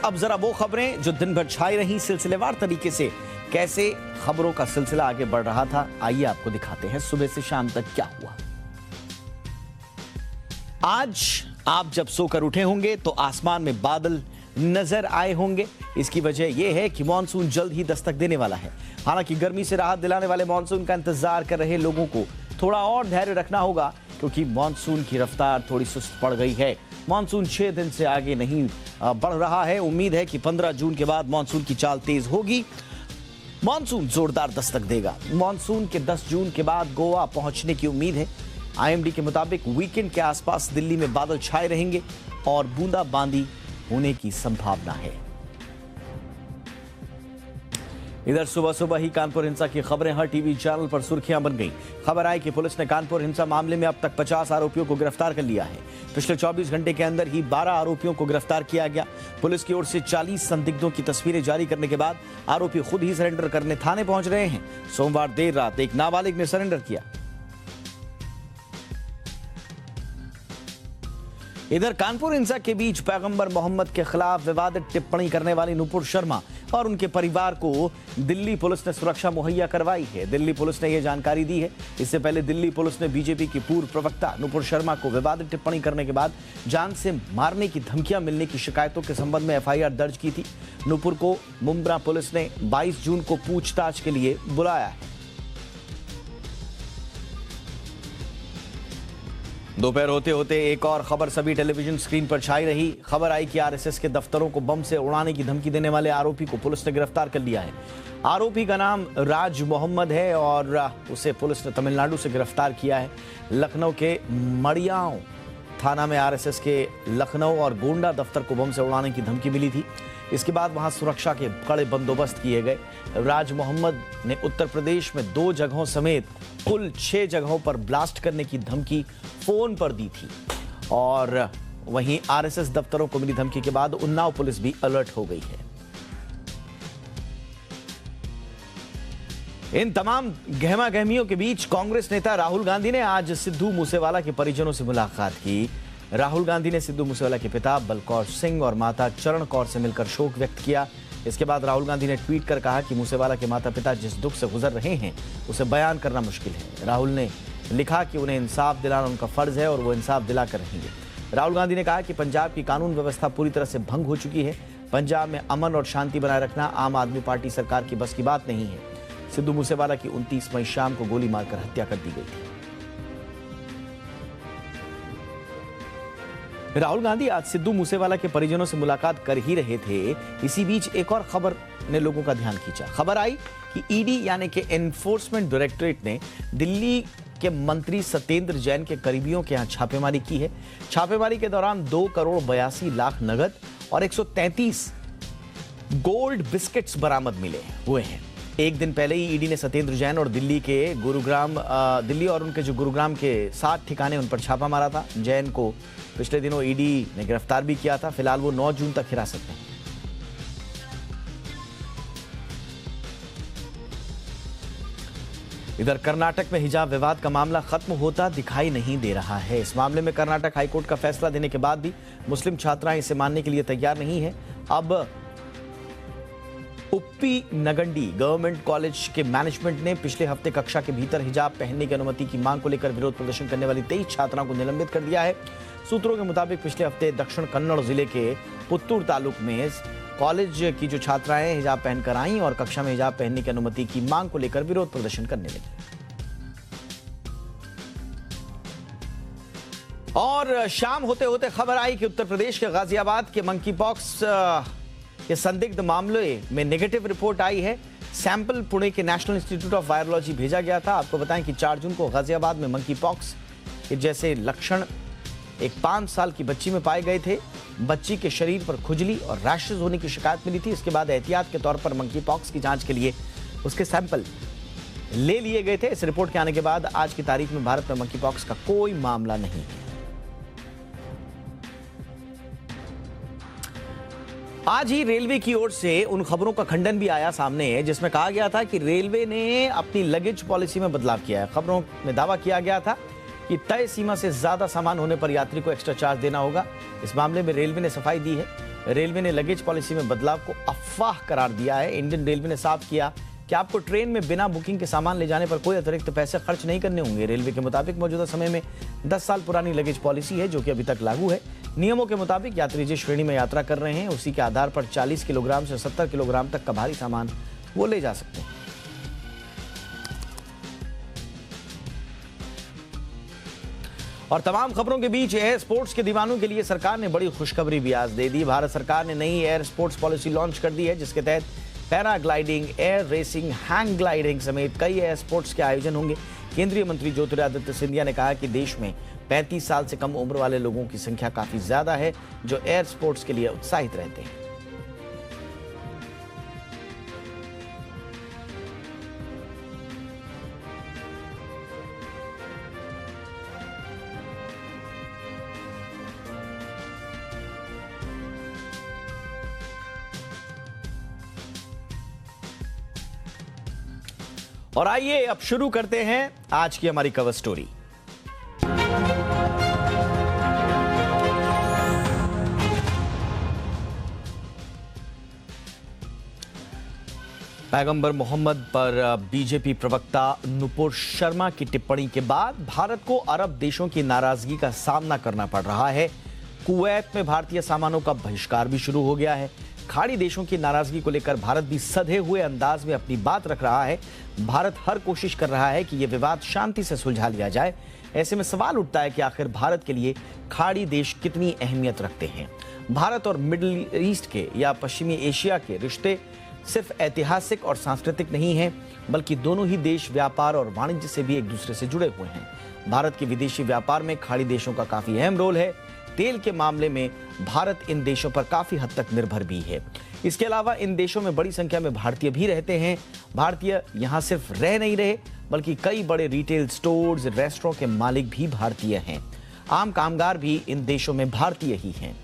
अब जरा वो खबरें जो दिन भर छाई रही सिलसिलेवार तरीके से कैसे खबरों का सिलसिला आगे बढ़ रहा था, आइए आपको दिखाते हैं सुबह से शाम तक क्या हुआ। आज आप जब सोकर उठे होंगे तो आसमान में बादल नजर आए होंगे। इसकी वजह यह है कि मॉनसून जल्द ही दस्तक देने वाला है। हालांकि गर्मी से राहत दिलाने वाले मॉनसून का इंतजार कर रहे लोगों को थोड़ा और धैर्य रखना होगा, क्योंकि मॉनसून की रफ्तार थोड़ी सुस्त पड़ गई है। मॉनसून 6 दिन से आगे नहीं बढ़ रहा है। उम्मीद है कि 15 जून के बाद मॉनसून की चाल तेज होगी। मॉनसून जोरदार दस्तक देगा। मॉनसून के 10 जून के बाद गोवा पहुंचने की उम्मीद है। आईएमडी के मुताबिक वीकेंड के आसपास दिल्ली में बादल छाए रहेंगे और बूंदाबांदी होने की संभावना है। इधर सुबह सुबह ही कानपुर हिंसा की खबरें हर टीवी चैनल पर सुर्खियां बन गईं। खबर आई कि पुलिस ने कानपुर हिंसा मामले में अब तक 50 आरोपियों को गिरफ्तार कर लिया है। पिछले 24 घंटे के अंदर ही 12 आरोपियों को गिरफ्तार किया गया। पुलिस की ओर से 40 संदिग्धों की तस्वीरें जारी करने के बाद आरोपी खुद ही सरेंडर करने थाने पहुंच रहे हैं। सोमवार देर रात एक नाबालिग ने सरेंडर किया। इधर कानपुर हिंसा के बीच पैगंबर मोहम्मद के खिलाफ विवादित टिप्पणी करने वाली नुपुर शर्मा और उनके परिवार को दिल्ली पुलिस ने सुरक्षा मुहैया करवाई है। दिल्ली पुलिस ने यह जानकारी दी है। इससे पहले दिल्ली पुलिस ने बीजेपी की पूर्व प्रवक्ता नुपुर शर्मा को विवादित टिप्पणी करने के बाद जान से मारने की धमकियां मिलने की शिकायतों के संबंध में एफआईआर दर्ज की थी। नुपुर को मुंब्रा पुलिस ने 22 जून को पूछताछ के लिए बुलाया है। दोपहर होते होते एक और खबर सभी टेलीविजन स्क्रीन पर छाई रही। खबर आई कि आरएसएस के दफ्तरों को बम से उड़ाने की धमकी देने वाले आरोपी को पुलिस ने गिरफ्तार कर लिया है। आरोपी का नाम राज मोहम्मद है और उसे पुलिस ने तमिलनाडु से गिरफ्तार किया है। लखनऊ के मड़ियाओं थाना में आरएसएस के लखनऊ और गोंडा दफ्तर को बम से उड़ाने की धमकी मिली थी। इसके बाद वहां सुरक्षा के कड़े बंदोबस्त किए गए। राज मोहम्मद ने उत्तर प्रदेश में 2 जगहों समेत कुल 6 जगहों पर ब्लास्ट करने की धमकी फोन पर दी थी। और वहीं आरएसएस दफ्तरों को मिली धमकी के बाद उन्नाव पुलिस भी अलर्ट हो गई है। इन तमाम गहमा गहमियों के बीच कांग्रेस नेता राहुल गांधी ने आज सिद्धू मूसेवाला के परिजनों से मुलाकात की। राहुल गांधी ने सिद्धू मूसेवाला के पिता बलकौर सिंह और माता चरण कौर से मिलकर शोक व्यक्त किया। इसके बाद राहुल गांधी ने ट्वीट कर कहा कि मूसेवाला के माता पिता जिस दुख से गुजर रहे हैं उसे बयान करना मुश्किल है। राहुल ने लिखा कि उन्हें इंसाफ दिलाना उनका फर्ज है और वो इंसाफ दिला कर रहेंगे। राहुल गांधी ने कहा कि पंजाब की कानून व्यवस्था पूरी तरह से भंग हो चुकी है। पंजाब में अमन और शांति बनाए रखना आम आदमी पार्टी सरकार की बस की बात नहीं है। सिद्धू मूसेवाला की 29 मई शाम को गोली मारकर हत्या कर दी गई थी। राहुल गांधी आज सिद्धू मूसेवाला के परिजनों से मुलाकात कर ही रहे थे। इसी बीच एक और खबर ने लोगों का ध्यान खींचा। खबर आई कि ईडी यानी कि एनफोर्समेंट डायरेक्टरेट ने दिल्ली के मंत्री सत्येंद्र जैन के करीबियों के यहां छापेमारी की है। छापेमारी के दौरान 2 करोड़ 82 लाख नगद और 133 गोल्ड बिस्किट्स बरामद मिले हुए हैं। एक दिन पहले ही ईडी ने सत्येंद्र जैन और दिल्ली और उनके जो गुरुग्राम के 7 ठिकाने उन पर छापा मारा था। जैन को पिछले दिनों ईडी ने गिरफ्तार भी किया था। फिलहाल वो 9 जून तक हिरासत में है। इधर कर्नाटक में हिजाब विवाद का मामला खत्म होता दिखाई नहीं दे रहा है। इस मामले में कर्नाटक हाईकोर्ट का फैसला देने के बाद भी मुस्लिम छात्राएं इसे मानने के लिए तैयार नहीं है। अब उप्पी नगंडी गवर्नमेंट कॉलेज के मैनेजमेंट ने पिछले हफ्ते कक्षा के भीतर हिजाब पहनने की अनुमति की मांग को लेकर विरोध प्रदर्शन करने वाली 23 छात्राओं को निलंबित कर दिया है। सूत्रों के मुताबिक पिछले हफ्ते दक्षिण कन्नड़ जिले के पुत्तूर तालुक में कॉलेज की जो छात्राएं हिजाब पहनकर आईं और कक्षा में हिजाब पहनने की अनुमति की मांग को लेकर विरोध प्रदर्शन करने लगी। और शाम होते होते खबर आई कि उत्तर प्रदेश के गाजियाबाद के मंकी पॉक्स के संदिग्ध मामले में नेगेटिव रिपोर्ट आई है। सैंपल पुणे के नेशनल इंस्टीट्यूट ऑफ वायरोलॉजी भेजा गया था। आपको बताएं कि 4 जून को गाजियाबाद में मंकी पॉक्स के जैसे लक्षण एक 5 साल की बच्ची में पाए गए थे। बच्ची के शरीर पर खुजली और रैशेज होने की शिकायत मिली थी। इसके बाद एहतियात के तौर पर मंकी पॉक्स की जांच के लिए उसके सैंपल ले लिए गए थे। इस रिपोर्ट के आने के बाद आज की तारीख में भारत में मंकी पॉक्स का कोई मामला नहीं है। आज ही रेलवे की ओर से उन खबरों का खंडन भी आया सामने जिसमें कहा गया था कि रेलवे ने अपनी लगेज पॉलिसी में बदलाव किया है। खबरों में दावा किया गया था कि तय सीमा से ज्यादा सामान होने पर यात्री को एक्स्ट्रा चार्ज देना होगा। इस मामले में रेलवे ने सफाई दी है। रेलवे ने लगेज पॉलिसी में बदलाव को अफवाह करार दिया है। इंडियन रेलवे ने साफ किया कि आपको ट्रेन में बिना बुकिंग के सामान ले जाने पर कोई अतिरिक्त पैसे खर्च नहीं करने होंगे। रेलवे के मुताबिक मौजूदा समय में 10 साल पुरानी लगेज पॉलिसी है, जो कि अभी तक लागू है। नियमों के मुताबिक यात्री जिस श्रेणी में यात्रा कर रहे हैं उसी के आधार पर 40 किलोग्राम से 70 किलोग्राम तक का भारी सामान वो ले जा सकते हैं। और तमाम खबरों के बीच एयर स्पोर्ट्स के दीवानों के लिए सरकार ने बड़ी खुशखबरी भी आज दे दी। भारत सरकार ने नई एयर स्पोर्ट्स पॉलिसी लॉन्च कर दी है, जिसके तहत paragliding, air racing, hang gliding समेत कई एयर स्पोर्ट्स के आयोजन होंगे। केंद्रीय मंत्री ज्योतिरादित्य सिंधिया ने कहा कि देश में 35 साल से कम उम्र वाले लोगों की संख्या काफी ज्यादा है, जो एयर स्पोर्ट्स के लिए उत्साहित रहते हैं। और आइए अब शुरू करते हैं आज की हमारी कवर स्टोरी। पैगंबर मोहम्मद पर बीजेपी प्रवक्ता नुपुर शर्मा की टिप्पणी के बाद भारत को अरब देशों की नाराजगी का सामना करना पड़ रहा है। कुवैत में भारतीय सामानों का बहिष्कार भी शुरू हो गया है। खाड़ी देशों की नाराजगी को लेकर भारत भी सधे हुए अंदाज में अपनी बात रख रहा है। भारत हर कोशिश कर रहा है कि यह विवाद शांति से सुलझा लिया जाए। ऐसे में सवाल उठता है कि आखिर भारत के लिए खाड़ी देश कितनी अहमियत रखते हैं। भारत और मिडिल ईस्ट के या पश्चिमी एशिया के रिश्ते सिर्फ ऐतिहासिक और सांस्कृतिक नहीं हैं, बल्कि दोनों ही देश व्यापार और वाणिज्य से भी एक दूसरे से जुड़े हुए हैं। भारत के विदेशी व्यापार में खाड़ी देशों का काफी अहम रोल है। तेल के मामले में भारत इन देशों पर काफी हद तक निर्भर भी है। इसके अलावा इन देशों में बड़ी संख्या में भारतीय भी रहते हैं। भारतीय यहां सिर्फ रह नहीं रहे, बल्कि कई बड़े रिटेल स्टोर्स, रेस्टोरेंट के मालिक भी भारतीय हैं। आम कामगार भी इन देशों में भारतीय ही हैं।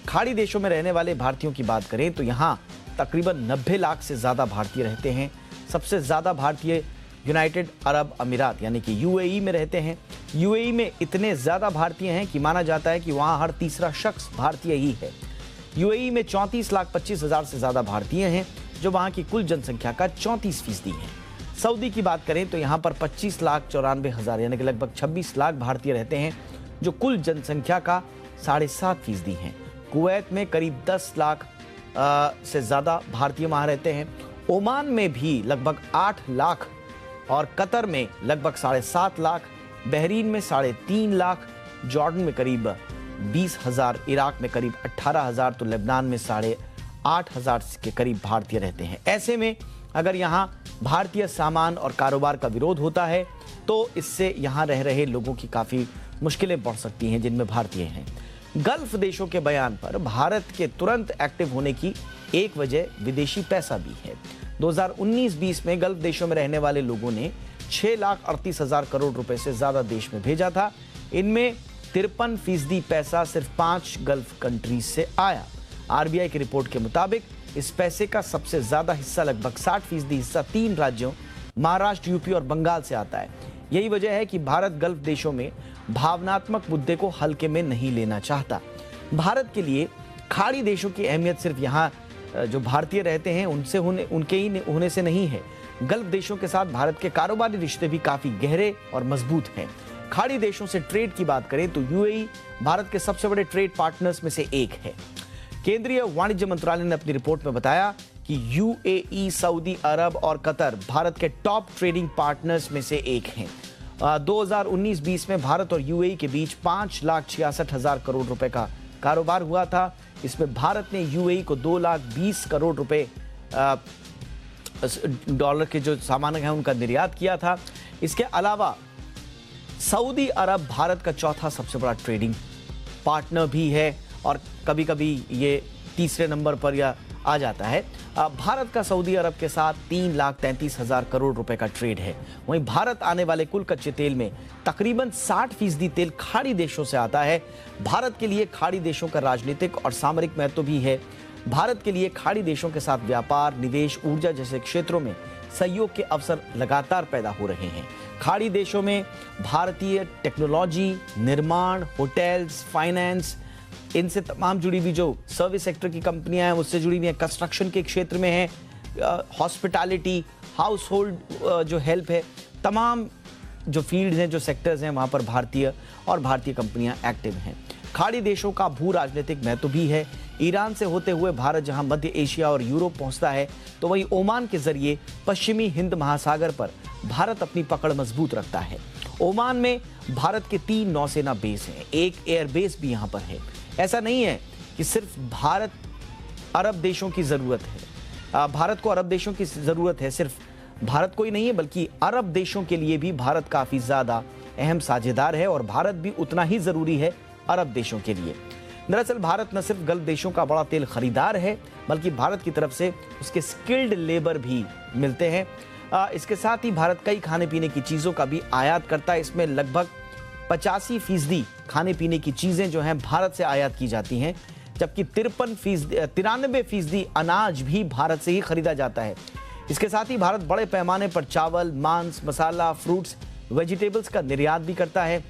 खाड़ी देशों में रहने वाले भारतीयों की बात करें तो यहाँ तकरीबन 90 लाख से ज्यादा भारतीय रहते हैं। सबसे ज्यादा भारतीय यूनाइटेड अरब अमीरात यानी कि यूएई में रहते हैं। यूएई में इतने ज्यादा भारतीय हैं कि माना जाता है कि वहां हर तीसरा शख्स भारतीय ही है। यूएई में 34,25,000 से ज्यादा भारतीय हैं, जो वहां की कुल जनसंख्या का 34% है। सऊदी की बात करें तो यहां पर 25,94,000 यानी कि लगभग 26 लाख भारतीय रहते हैं, जो कुल जनसंख्या का 7.5% है। कुवैत में करीब 10 लाख से ज्यादा भारतीय वहां रहते हैं। ओमान में भी लगभग 8 लाख और कतर में लगभग 7.5 लाख, बहरीन में 3.5 लाख, जॉर्डन में करीब 20,000, इराक में करीब 18,000, तो लेबनान में 8,500 के करीब भारतीय रहते हैं। ऐसे में अगर यहाँ भारतीय सामान और कारोबार का विरोध होता है तो इससे यहाँ रह रहे लोगों की काफ़ी मुश्किलें बढ़ सकती हैं, जिनमें भारतीय हैं। गल्फ देशों के बयान पर भारत के तुरंत एक्टिव होने की एक वजह विदेशी पैसा भी है। 2019-20 में गल्फ देशों में रहने वाले लोगों ने 6,38,000 करोड़ रुपए से ज्यादा देश में भेजा था। इनमें 53% पैसा सिर्फ 5 गल्फ कंट्रीज से आया। आरबीआई की रिपोर्ट के मुताबिक इस पैसे का सबसे ज्यादा हिस्सा लगभग 60% हिस्सा 3 राज्यों महाराष्ट्र, यूपी और बंगाल से आता है। यही वजह है कि भारत गल्फ देशों में भावनात्मक मुद्दे को हल्के में नहीं लेना चाहता। भारत के लिए खाड़ी देशों की अहमियत सिर्फ यहाँ जो भारतीय रहते हैं उनके ही होने से नहीं है। गल्फ देशों के साथ भारत के कारोबारी रिश्ते भी काफी गहरे और मजबूत हैं। खाड़ी देशों से ट्रेड की बात करें तो यूएई भारत के सबसे बड़े ट्रेड पार्टनर्स में से एक है। केंद्रीय वाणिज्य मंत्रालय ने अपनी रिपोर्ट में बताया कि यूएई, सऊदी अरब और कतर भारत के टॉप ट्रेडिंग पार्टनर्स में से एक हैं। 2019-20 में भारत और यूएई के बीच 5,66,000 करोड़ रुपए का कारोबार हुआ था। इसमें भारत ने यूएई को 2,20,000 करोड़ रुपए डॉलर के जो सामान हैं उनका निर्यात किया था। इसके अलावा सऊदी अरब भारत का चौथा सबसे बड़ा ट्रेडिंग पार्टनर भी है और कभी कभी ये तीसरे नंबर पर या आ जाता है। भारत का सऊदी अरब के साथ 3,33,000 करोड़ रुपए का ट्रेड है। वहीं भारत आने वाले कुल कच्चे तेल में तकरीबन 60% तेल खाड़ी देशों से आता है। भारत के लिए खाड़ी देशों का राजनीतिक और सामरिक महत्व भी है। भारत के लिए खाड़ी देशों के साथ व्यापार, निवेश, ऊर्जा जैसे क्षेत्रों में सहयोग के अवसर लगातार पैदा हो रहे हैं। खाड़ी देशों में भारतीय टेक्नोलॉजी, निर्माण, होटल्स, फाइनेंस, इनसे तमाम जुड़ी हुई जो सर्विस सेक्टर की कंपनियां हैं उससे जुड़ी हुई हैं, कंस्ट्रक्शन के क्षेत्र में है, हॉस्पिटैलिटी, हाउस होल्ड जो हेल्प है, तमाम जो फील्ड्स हैं, जो सेक्टर्स हैं, वहाँ पर भारतीय कंपनियां एक्टिव हैं। खाड़ी देशों का भू राजनीतिक महत्व भी है। ईरान से होते हुए भारत जहां मध्य एशिया और यूरोप पहुंचता है, तो वहीं ओमान के जरिए पश्चिमी हिंद महासागर पर भारत अपनी पकड़ मजबूत रखता है। ओमान में भारत के 3 नौसेना बेस हैं, एक एयरबेस भी यहां पर है। ऐसा नहीं है कि सिर्फ भारत अरब देशों की जरूरत है, भारत को अरब देशों की जरूरत है, सिर्फ भारत को ही नहीं है बल्कि अरब देशों के लिए भी भारत काफी ज्यादा अहम साझेदार है और भारत भी उतना ही जरूरी है अरब देशों के लिए। दरअसल भारत न सिर्फ गल्फ देशों का बड़ा तेल खरीदार है बल्कि भारत की तरफ से उसके स्किल्ड लेबर भी मिलते हैं। इसके साथ ही भारत कई खाने पीने की चीज़ों का भी आयात करता है। इसमें लगभग 85% खाने पीने की चीज़ें जो हैं भारत से आयात की जाती हैं, जबकि 93% अनाज भी भारत से ही खरीदा जाता है। इसके साथ ही भारत बड़े पैमाने पर चावल, मांस, मसाला, फ्रूट्स, वेजिटेबल्स का निर्यात भी करता है।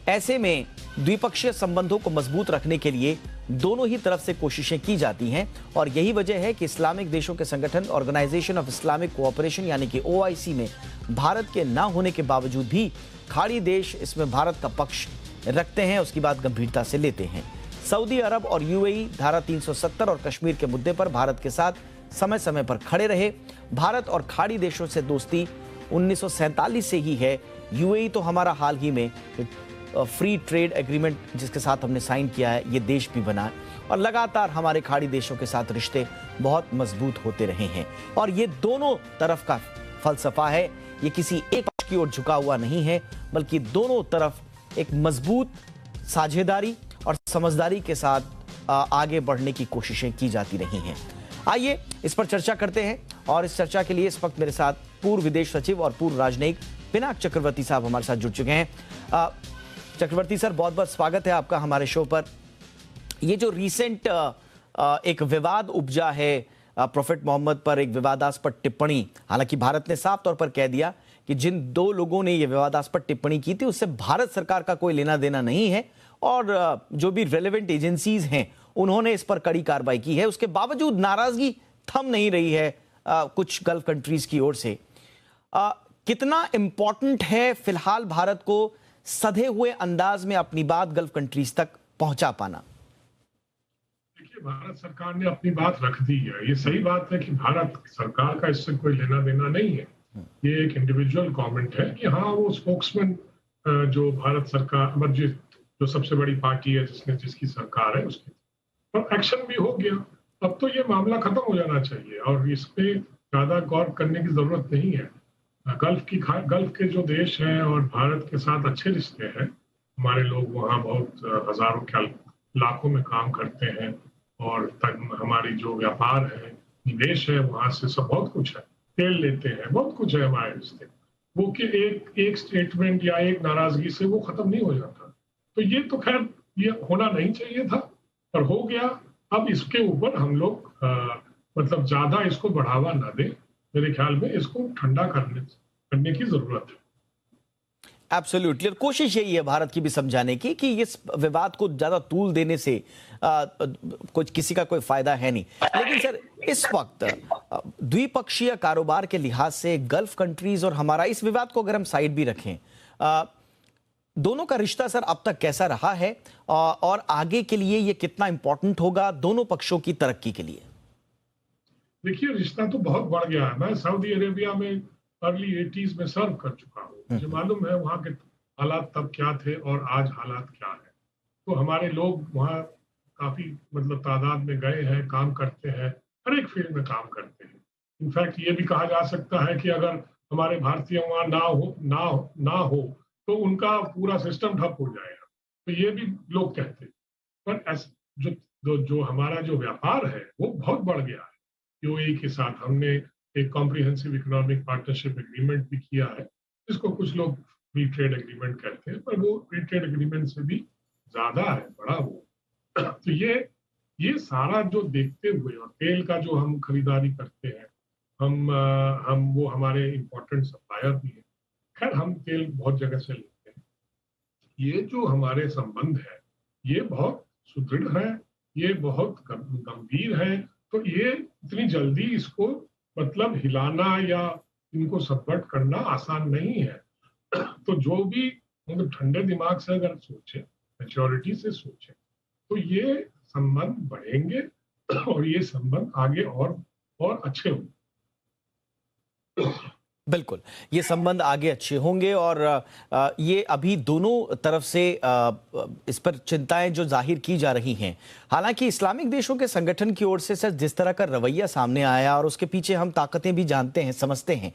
ऐसे में द्विपक्षीय संबंधों को मजबूत रखने के लिए दोनों ही तरफ से कोशिशें की जाती हैं और यही वजह है कि इस्लामिक देशों के संगठन ऑर्गेनाइजेशन ऑफ इस्लामिक कोऑपरेशन यानी कि OIC में भारत के ना होने के बावजूद भी खाड़ी देश इसमें भारत का पक्ष रखते हैं, उसकी बात गंभीरता से लेते हैं। सऊदी अरब और UAE धारा 370 और कश्मीर के मुद्दे पर भारत के साथ समय समय पर खड़े रहे। भारत और खाड़ी देशों से दोस्ती 1947 से ही है। UAE तो हमारा हाल ही में फ्री ट्रेड एग्रीमेंट जिसके साथ हमने साइन किया है, ये देश भी बना है और लगातार हमारे खाड़ी देशों के साथ रिश्ते बहुत मजबूत होते रहे हैं और ये दोनों तरफ का फलसफा है। ये किसी एक पक्ष की ओर झुका हुआ नहीं है बल्कि दोनों तरफ एक मजबूत साझेदारी और समझदारी के साथ आगे बढ़ने की कोशिशें की जाती रही हैं। आइए इस पर चर्चा करते हैं और इस चर्चा के लिए इस वक्त मेरे साथ पूर्व विदेश सचिव और पूर्व राजनयिक पिनाक चक्रवर्ती साहब हमारे साथ जुड़ चुके हैं। चक्रवर्ती सर, बहुत बहुत स्वागत है आपका हमारे शो पर। ये जो रीसेंट एक विवाद उपजा है प्रोफेट मोहम्मद पर, एक विवादास्पद टिप्पणी, हालांकि भारत ने साफ तौर पर कह दिया कि जिन 2 लोगों ने ये विवादास्पद टिप्पणी की थी उससे भारत सरकार का कोई लेना देना नहीं है और जो भी रेलेवेंट एजेंसीज हैं उन्होंने इस पर कड़ी कार्रवाई की है। उसके बावजूद नाराजगी थम नहीं रही है कुछ गल्फ कंट्रीज की ओर से। कितना इंपॉर्टेंट है फिलहाल भारत को सधे हुए अंदाज में अपनी बात गल्फ कंट्रीज तक पहुंचा पाना? देखिए, भारत सरकार ने अपनी बात रख दी है। ये सही बात है कि भारत सरकार का इससे कोई लेना देना नहीं है। ये एक इंडिविजुअल गवर्नमेंट है कि हाँ, वो स्पोक्समैन जो भारत सरकार जो सबसे बड़ी पार्टी है जिसकी सरकार है उसकी पर एक्शन भी हो गया। अब तो ये मामला खत्म हो जाना चाहिए और इस पे ज्यादा गौर करने की जरूरत नहीं है। गल्फ के जो देश हैं और भारत के साथ अच्छे रिश्ते हैं। हमारे लोग वहाँ बहुत हजारों क्या लाखों में काम करते हैं और हमारी जो व्यापार है, निवेश है, वहाँ से सब बहुत कुछ है, तेल लेते हैं, बहुत कुछ है हमारे रिश्ते। वो कि एक स्टेटमेंट या एक नाराजगी से वो खत्म नहीं हो जाता। तो ये तो खैर ये होना नहीं चाहिए था पर हो गया। अब इसके ऊपर हम लोग मतलब ज्यादा इसको बढ़ावा ना दें। मेरे ख्याल में इसको ठंडा करने की जरूरत है। एब्सोल्युटली, और कोशिश यही है भारत की भी समझाने की कि इस विवाद को ज्यादा तूल देने से कुछ किसी का कोई फायदा है नहीं। लेकिन सर, इस वक्त द्विपक्षीय कारोबार के लिहाज से गल्फ कंट्रीज और हमारा इस विवाद को अगर हम साइड भी रखें, दोनों का रिश्ता सर अब तक कैसा रहा है और आगे के लिए ये कितना इंपॉर्टेंट होगा दोनों पक्षों की तरक्की के लिए? देखिए, रिश्ता तो बहुत बढ़ गया है। मैं सऊदी अरेबिया में अर्ली 80s में सर्व कर चुका हूँ। मुझे मालूम है वहाँ के हालात तब क्या थे और आज हालात क्या है। तो हमारे लोग वहाँ काफी मतलब तादाद में गए हैं, काम करते हैं, हर एक फील्ड में काम करते हैं। इनफैक्ट ये भी कहा जा सकता है कि अगर हमारे भारतीय वहाँ ना हो तो उनका पूरा सिस्टम ठप हो जाएगा। तो ये भी लोग कहते हैं। पर जो हमारा जो व्यापार है वो बहुत बढ़ गया है। UAE के साथ हमने एक कॉम्प्रिहेंसिव इकोनॉमिक पार्टनरशिप एग्रीमेंट भी किया है, जिसको कुछ लोग फ्री ट्रेड एग्रीमेंट कहते हैं, पर वो फ्री ट्रेड एग्रीमेंट से भी ज्यादा है, बड़ा वो। तो ये सारा जो देखते हुए और तेल का जो हम खरीदारी करते हैं, हम वो हमारे इम्पोर्टेंट सप्लायर भी हैं। खैर, हम तेल बहुत जगह से लेते हैं। ये जो हमारे संबंध है ये बहुत सुदृढ़ है, ये बहुत गंभीर है, तो ये इतनी जल्दी इसको मतलब हिलाना या इनको सबवर्ट करना आसान नहीं है। तो जो भी मतलब ठंडे दिमाग से अगर सोचे, मैच्योरिटी से सोचे, तो ये संबंध बढ़ेंगे और ये संबंध आगे और अच्छे होंगे। बिल्कुल, ये संबंध आगे अच्छे होंगे और ये अभी दोनों तरफ से इस पर चिंताएं जो जाहिर की जा रही हैं। हालांकि इस्लामिक देशों के संगठन की ओर से सर जिस तरह का रवैया सामने आया और उसके पीछे हम ताकतें भी जानते हैं, समझते हैं,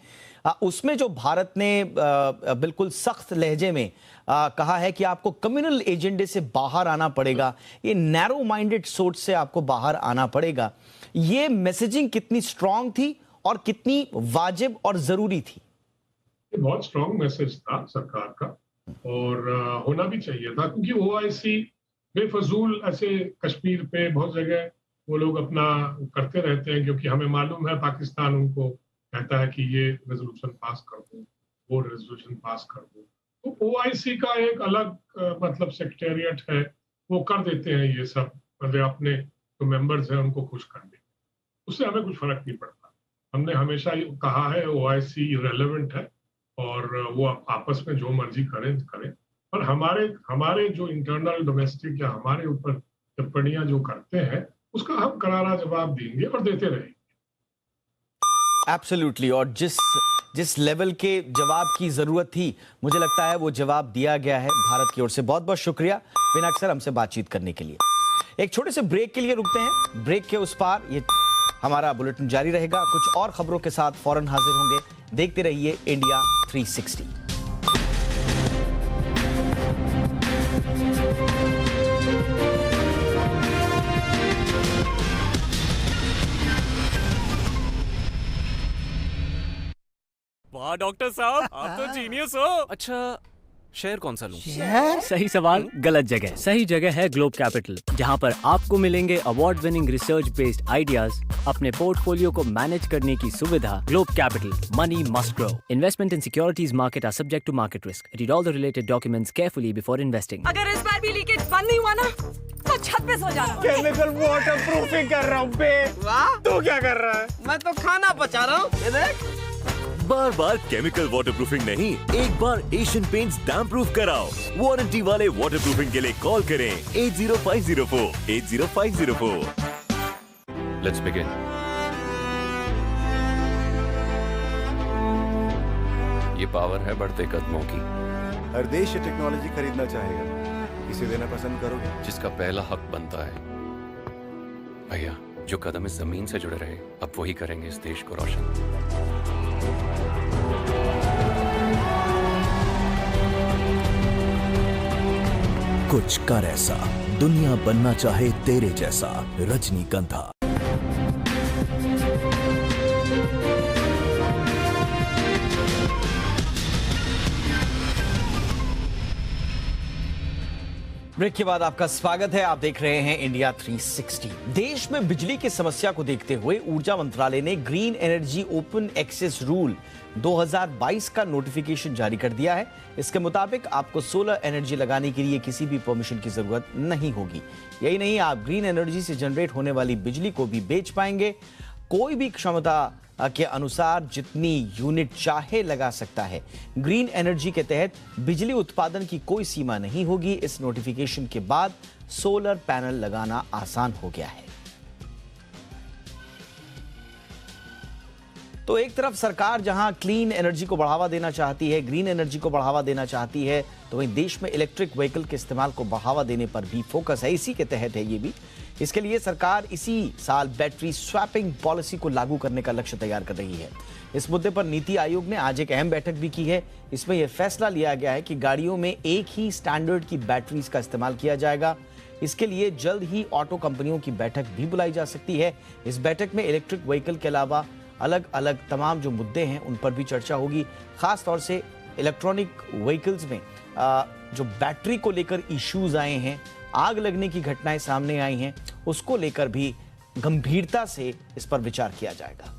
उसमें जो भारत ने बिल्कुल सख्त लहजे में कहा है कि आपको कम्युनल एजेंडे से बाहर आना पड़ेगा, ये नैरो माइंडेड सोच से आपको बाहर आना पड़ेगा, ये मैसेजिंग कितनी स्ट्रांग थी और कितनी वाजिब और जरूरी थी? ये बहुत स्ट्रांग मैसेज था सरकार का और होना भी चाहिए था, क्योंकि ओआईसी बेफजूल ऐसे कश्मीर पे बहुत जगह वो लोग अपना करते रहते हैं, क्योंकि हमें मालूम है पाकिस्तान उनको कहता है कि ये रेजोल्यूशन पास कर दो, वो रेजोल्यूशन पास कर दो। तो ओआईसी का एक अलग मतलब सेक्रेटेरिएट है, वो कर देते हैं ये सब, अपने जो मेंबर्स हैं उनको खुश करने, उससे हमें कुछ फर्क नहीं पड़ता। हमने हमेशा ये कहा है ओआईसी इरेलेवेंट है और वो आपस में जो मर्जी करें, पर हमारे जो इंटरनल डोमेस्टिक या हमारे ऊपर टिप्पणियां जो करते हैं उसका हम करारा जवाब देंगे और देते रहेंगे। एब्सोल्युटली, और जिस लेवल के जवाब की जरूरत थी, मुझे लगता है वो जवाब दिया गया है भारत की ओर से। बहुत बहुत शुक्रिया पिनाक सर हमसे बातचीत करने के लिए। एक छोटे से ब्रेक के लिए रुकते हैं, ब्रेक के उस पार ये हमारा बुलेटिन जारी रहेगा, कुछ और खबरों के साथ फौरन हाजिर होंगे। देखते रहिए इंडिया 360। वाह डॉक्टर साहब, आप तो जीनियस हो। अच्छा, शेयर कौन सा लूं? सही सवाल, गलत जगह। सही जगह है ग्लोब कैपिटल, जहां पर आपको मिलेंगे award winning research based ideas, अपने पोर्टफोलियो को मैनेज करने की सुविधा। Globe capital, money must grow. Investment in securities market are subject to market risk. Read all the related documents carefully before investing. अगर इस बार भी लीकेज बंद नहीं हुआ ना तो छत पे सो जाना। केमिकल वाटर प्रूफिंग कर रहा हूँ बे। वाह, तू क्या कर रहा है? मैं तो खाना बचा रहा हूँ। ये देख, बार बार केमिकल वाटरप्रूफिंग नहीं, एक बार एशियन पेंट्स डैम प्रूफ कराओ। वारंटी वाले वाटरप्रूफिंग के लिए कॉल करें 80504 80504। Let's begin. ये पावर है बढ़ते कदमों की, हर देश ये टेक्नोलॉजी खरीदना चाहेगा, इसे देना पसंद करोगे? जिसका पहला हक बनता है। भैया, जो कदम इस जमीन से जुड़े रहे, अब वही करेंगे इस देश को रोशन। कुछ कर ऐसा, दुनिया बनना चाहे तेरे जैसा। रजनीगंधा। ब्रेक के बाद आपका स्वागत है। आप देख रहे हैं इंडिया 360। देश में बिजली की समस्या को देखते हुए ऊर्जा मंत्रालय ने green energy open access rule 2022 का नोटिफिकेशन जारी कर दिया है। इसके मुताबिक आपको सोलर एनर्जी लगाने के लिए किसी भी परमिशन की जरूरत नहीं होगी। यही नहीं, आप ग्रीन एनर्जी से जनरेट होने वाली बिजली को भी बेच पाएंगे। कोई भी क्षमता के अनुसार जितनी यूनिट चाहे लगा सकता है। ग्रीन एनर्जी के तहत बिजली उत्पादन की कोई सीमा नहीं होगी। इस नोटिफिकेशन के बाद सोलर पैनल लगाना आसान हो गया है। तो एक तरफ सरकार जहां क्लीन एनर्जी को बढ़ावा देना चाहती है, ग्रीन एनर्जी को बढ़ावा देना चाहती है, तो वहीं देश में इलेक्ट्रिक व्हीकल के इस्तेमाल को बढ़ावा देने पर भी फोकस है। इसी के तहत है ये भी। इसके लिए सरकार इसी साल बैटरी स्वैपिंग पॉलिसी को लागू करने का लक्ष्य तैयार कर रही है। इस मुद्दे पर नीति आयोग ने आज एक अहम बैठक भी की है। इसमें यह फैसला लिया गया है कि गाड़ियों में एक ही स्टैंडर्ड की बैटरीज का इस्तेमाल किया जाएगा। इसके लिए जल्द ही ऑटो कंपनियों की बैठक भी बुलाई जा सकती है। इस बैठक में इलेक्ट्रिक व्हीकल के अलावा अलग अलग तमाम जो मुद्दे हैं उन पर भी चर्चा होगी। खास तौर से इलेक्ट्रॉनिक व्हीकल्स में जो बैटरी को लेकर इश्यूज आए हैं, आग लगने की घटनाएं सामने आई हैं, उसको लेकर भी गंभीरता से इस पर विचार किया जाएगा।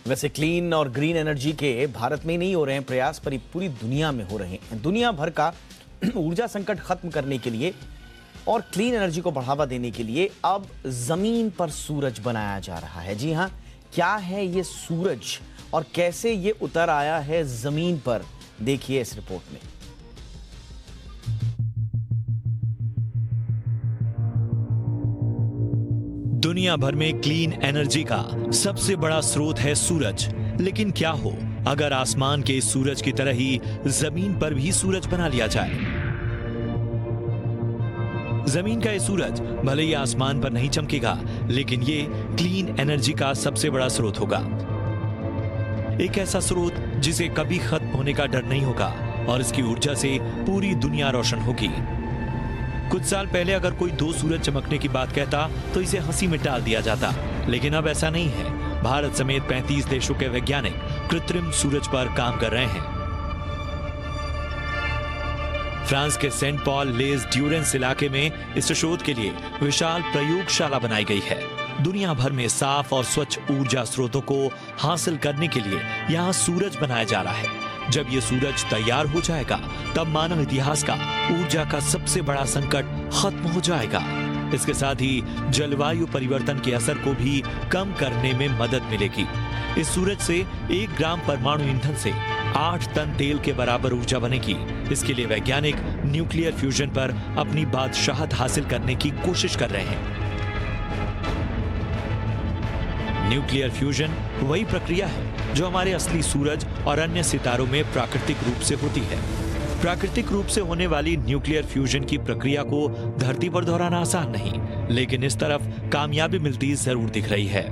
वैसे क्लीन और ग्रीन एनर्जी के भारत में ही नहीं हो रहे हैं प्रयास, पर पूरी दुनिया में हो रहे हैं। दुनिया भर का ऊर्जा संकट खत्म करने के लिए और क्लीन एनर्जी को बढ़ावा देने के लिए अब जमीन पर सूरज बनाया जा रहा है। जी हां, क्या है ये सूरज और कैसे ये उतर आया है जमीन पर, देखिए इस रिपोर्ट में। दुनिया भर में क्लीन एनर्जी का सबसे बड़ा स्रोत है सूरज। लेकिन क्या हो अगर आसमान के सूरज की तरह ही जमीन पर भी सूरज बना लिया जाए? जमीन का ये सूरज भले ही आसमान पर नहीं चमकेगा, लेकिन ये क्लीन एनर्जी का सबसे बड़ा स्रोत होगा। एक ऐसा स्रोत जिसे कभी खत्म होने का डर नहीं होगा और इसकी ऊर्जा से पूरी दुनिया रोशन होगी। कुछ साल पहले अगर कोई 2 सूरज चमकने की बात कहता तो इसे हंसी में टाल दिया जाता, लेकिन अब ऐसा नहीं है। भारत समेत 35 देशों के वैज्ञानिक कृत्रिम सूरज पर काम कर रहे हैं। फ्रांस के सेंट पॉल लेज ड्यूरेंस इलाके में इस शोध के लिए विशाल प्रयोगशाला बनाई गई है। दुनिया भर में साफ और स्वच्छ ऊर्जा स्रोतों को हासिल करने के लिए यहाँ सूरज बनाया जा रहा है। जब ये सूरज तैयार हो जाएगा तब मानव इतिहास का ऊर्जा का सबसे बड़ा संकट खत्म हो जाएगा। इसके साथ ही जलवायु परिवर्तन के असर को भी कम करने में मदद मिलेगी। इस सूरज से 1 ग्राम परमाणु ईंधन से 8 टन तेल के बराबर ऊर्जा बनेगी। इसके लिए वैज्ञानिक न्यूक्लियर फ्यूजन पर अपनी बादशाहत हासिल करने की कोशिश कर रहे हैं। न्यूक्लियर फ्यूजन वही प्रक्रिया है जो हमारे असली सूरज और अन्य सितारों में प्राकृतिक रूप से होती है। प्राकृतिक रूप से होने वाली न्यूक्लियर फ्यूजन की प्रक्रिया को धरती पर दोहराना आसान नहीं, लेकिन इस तरफ कामयाबी मिलती जरूर दिख रही है।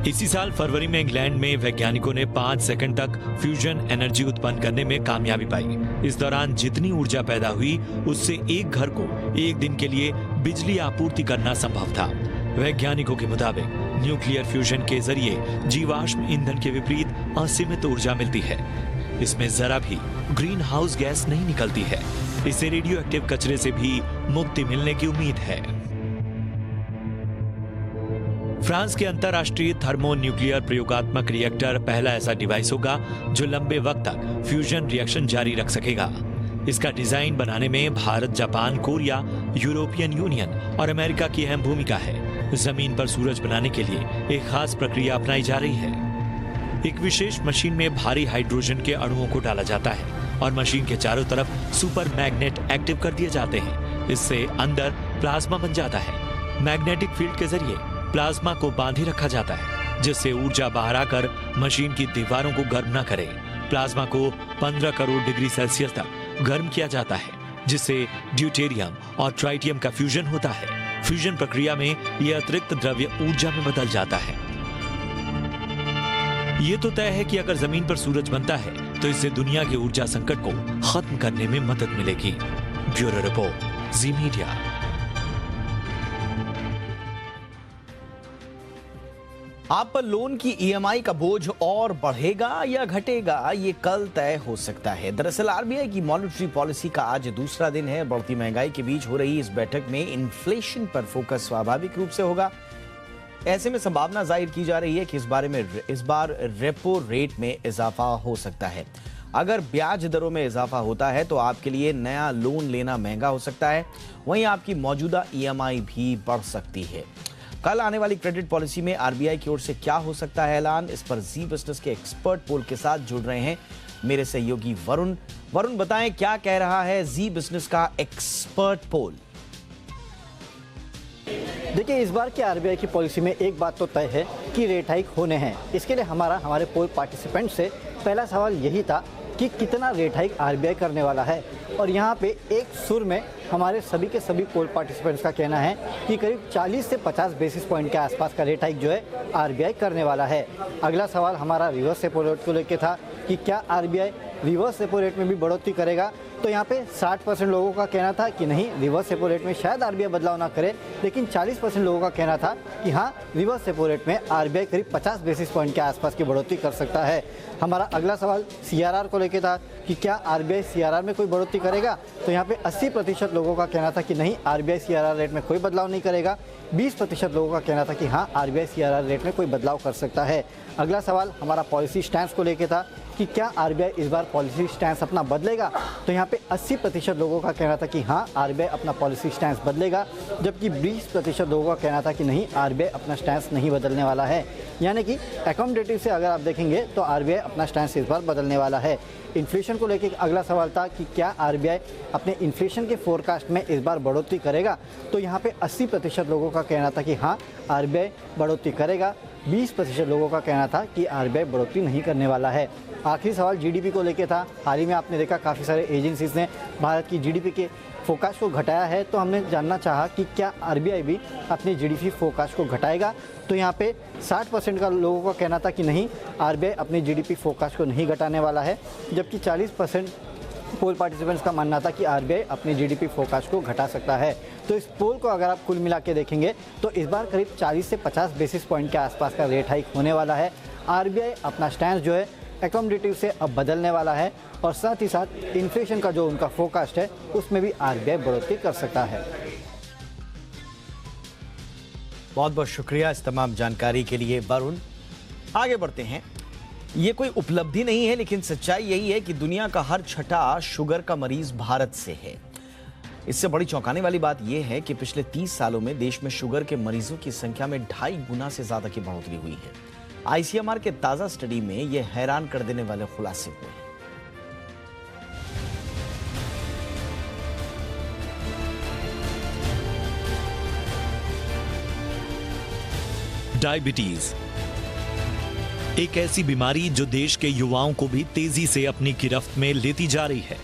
इसी साल फरवरी में इंग्लैंड में वैज्ञानिकों ने 5 सेकंड तक फ्यूजन एनर्जी उत्पन्न करने में कामयाबी पाई। इस दौरान जितनी ऊर्जा पैदा हुई उससे एक घर को 1 दिन के लिए बिजली आपूर्ति करना संभव था। वैज्ञानिकों के मुताबिक न्यूक्लियर फ्यूजन के जरिए जीवाश्म ईंधन के विपरीत असीमित ऊर्जा मिलती है। इसमें जरा भी ग्रीन हाउस गैस नहीं निकलती है। इससे रेडियो एक्टिव कचरे से भी मुक्ति मिलने की उम्मीद है। फ्रांस के अंतरराष्ट्रीय थर्मो न्यूक्लियर प्रयोगात्मक रिएक्टर पहला ऐसा डिवाइस होगा जो लंबे वक्त तक फ्यूजन रिएक्शन जारी रख सकेगा। इसका डिजाइन बनाने में Bharat, Japan, Korea, European union और अमेरिका की अहम भूमिका है। जमीन पर सूरज बनाने के लिए एक खास प्रक्रिया अपनाई जा रही है। एक विशेष मशीन में भारी हाइड्रोजन के अणुओं को डाला जाता है और मशीन के चारों तरफ सुपर मैग्नेट एक्टिव कर दिए जाते हैं। इससे अंदर प्लाज्मा बन जाता है। मैग्नेटिक फील्ड के जरिए प्लाज्मा को बांधे रखा जाता है, जिससे ऊर्जा बाहर आकर मशीन की दीवारों को गर्म न करे। प्लाज्मा को 15 करोड़ डिग्री सेल्सियस तक गर्म किया जाता है, जिससे ड्यूटेरियम और ट्राइटियम का फ्यूजन होता है। फ्यूजन प्रक्रिया में यह अतिरिक्त द्रव्य ऊर्जा में बदल जाता है। यह तो तय है कि अगर जमीन पर सूरज बनता है तो इससे दुनिया के ऊर्जा संकट को खत्म करने में मदद मिलेगी। ब्यूरो रिपोर्ट, जी मीडिया। आप पर लोन की ईएमआई का बोझ और बढ़ेगा या घटेगा, ये कल तय हो सकता है। दरअसल आरबीआई की मॉनेटरी पॉलिसी का आज दूसरा दिन है। बढ़ती महंगाई के बीच हो रही इस बैठक में इन्फ्लेशन पर फोकस स्वाभाविक रूप से होगा। ऐसे में संभावना जाहिर की जा रही है कि इस बार रेपो रेट में इजाफा हो सकता है। अगर ब्याज दरों में इजाफा होता है तो आपके लिए नया लोन लेना महंगा हो सकता है। वहीं आपकी मौजूदा ईएमआई भी बढ़ सकती है। कल आने वाली क्रेडिट पॉलिसी में आरबीआई की ओर से क्या हो सकता है ऐलान, इस पर जी बिजनेस के एक्सपर्ट पोल के साथ जुड़ रहे हैं मेरे सहयोगी वरुण। वरुण, बताएं क्या कह रहा है जी बिजनेस का एक्सपर्ट पोल। देखिए, इस बार की आरबीआई की पॉलिसी में एक बात तो तय है कि रेट हाइक होने हैं। इसके लिए हमारे पोल पार्टिसिपेंट से पहला सवाल यही था कि कितना रेट हाइक आरबीआई करने वाला है। और यहाँ पे एक सुर में हमारे सभी के सभी पोल पार्टिसिपेंट्स का कहना है कि करीब 40 से 50 बेसिस पॉइंट के आसपास का रेट हाइक जो है आरबीआई करने वाला है। अगला सवाल हमारा रिवर्स रेपो रेट को लेकर था कि क्या आरबीआई रिवर्स रेपो रेट में भी बढ़ोतरी करेगा तो यहाँ पे 60% लोगों का कहना था कि नहीं, रिवर्स रेपो रेट में शायद आरबीआई बदलाव ना करे, लेकिन 40% लोगों का कहना था कि हाँ, रिवर्स रेपो रेट में आरबीआई करीब 50 बेसिस पॉइंट के आसपास की बढ़ोतरी कर सकता है। हमारा अगला सवाल सीआरआर को लेकर था कि क्या आरबीआई सीआरआर में कोई बढ़ोतरी करेगा, तो यहाँ पे 80% लोगों का कहना था कि नहीं, आरबीआई सीआरआर रेट में कोई बदलाव नहीं करेगा। 20% लोगों का कहना था कि हाँ, आरबीआई सीआरआर रेट में कोई बदलाव कर सकता है। अगला सवाल हमारा पॉलिसी स्टैंस को लेकर था कि क्या आरबीआई इस बार पॉलिसी स्टैंस अपना बदलेगा, तो यहाँ पे 80% लोगों का कहना था कि हाँ, आरबीआई अपना पॉलिसी स्टैंस बदलेगा, जबकि 20% लोगों का कहना था कि नहीं, आरबीआई अपना स्टैंस नहीं बदलने वाला है। यानी कि अकोमोडेटिव से अगर आप देखेंगे तो आरबीआई अपना स्टैंस इस बार बदलने वाला है। इन्फ्लेशन को लेकर अगला सवाल था कि क्या आरबीआई अपने इन्फ्लेशन के फोरकास्ट में इस बार बढ़ोतरी करेगा, तो यहाँ पे 80% लोगों का कहना था कि हाँ, आरबीआई बढ़ोतरी करेगा। 20% लोगों का कहना था कि आरबीआई बढ़ोतरी नहीं करने वाला है। आखिरी सवाल जीडीपी को लेकर था। हाल ही में आपने देखा काफ़ी सारे एजेंसीज ने भारत की जीडीपी के फोकास्ट को घटाया है, तो हमने जानना चाहा कि क्या आरबीआई भी अपने जीडीपी फोकास्ट को घटाएगा, तो यहाँ पे 60% का लोगों का कहना था कि नहीं, आरबीआई अपने जीडीपी फोकास्ट को नहीं घटाने वाला है, जबकि 40% पोल पार्टिसिपेंट्स का मानना था कि आरबीआई अपने जीडीपी फोकास्ट को घटा सकता है। तो इस पोल को अगर आप कुल मिला के देखेंगे तो इस बार करीब 40 से 50 बेसिस पॉइंट के आसपास का रेट हाइक होने वाला है। आरबीआई अपना स्टैंड जो है अकोमोडेटिव से अब बदलने वाला है, और साथ ही साथ इन्फ्लेशन का जो उनका फोकास्ट है उसमें भी आरबीआई बढ़ोतरी कर सकता है। बहुत बहुत शुक्रिया इस तमाम जानकारी के लिए वरुण। आगे बढ़ते हैं। ये कोई उपलब्धि नहीं है, लेकिन सच्चाई यही है कि दुनिया का हर छठा शुगर का मरीज भारत से है। इससे बड़ी चौंकाने वाली बात यह है कि पिछले 30 सालों में देश में शुगर के मरीजों की संख्या में 2.5 गुना से ज्यादा की बढ़ोतरी हुई है। आईसीएमआर के ताजा स्टडी में यह हैरान कर देने वाले खुलासे हुए हैं। डायबिटीज एक ऐसी बीमारी जो देश के युवाओं को भी तेजी से अपनी गिरफ्त में लेती जा रही है।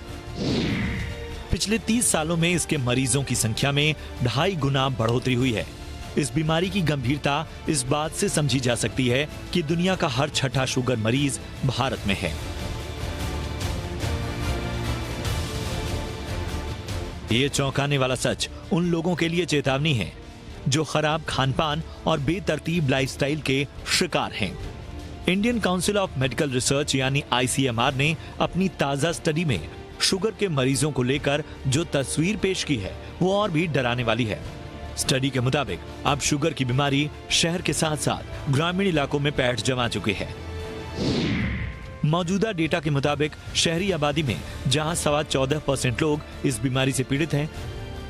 पिछले 30 सालों में इसके मरीजों की संख्या में 2.5 गुना बढ़ोतरी हुई है। इस बीमारी की गंभीरता इस बात से समझी जा सकती है कि दुनिया का हर छठा शुगर मरीज भारत में है। ये चौंकाने वाला सच उन लोगों के लिए चेतावनी है जो खराब खानपान और बेतरतीब लाइफस्टाइल के शिकार हैं। Indian council of medical research यानी आईसीएमआर ने अपनी ताजा स्टडी में शुगर के मरीजों को लेकर जो तस्वीर पेश की है वो और भी डराने वाली है। स्टडी के मुताबिक अब शुगर की बीमारी शहर के साथ साथ ग्रामीण इलाकों में पैठ जमा चुकी है। मौजूदा डेटा के मुताबिक शहरी आबादी में जहां 14.25% लोग इस बीमारी से पीड़ित हैं,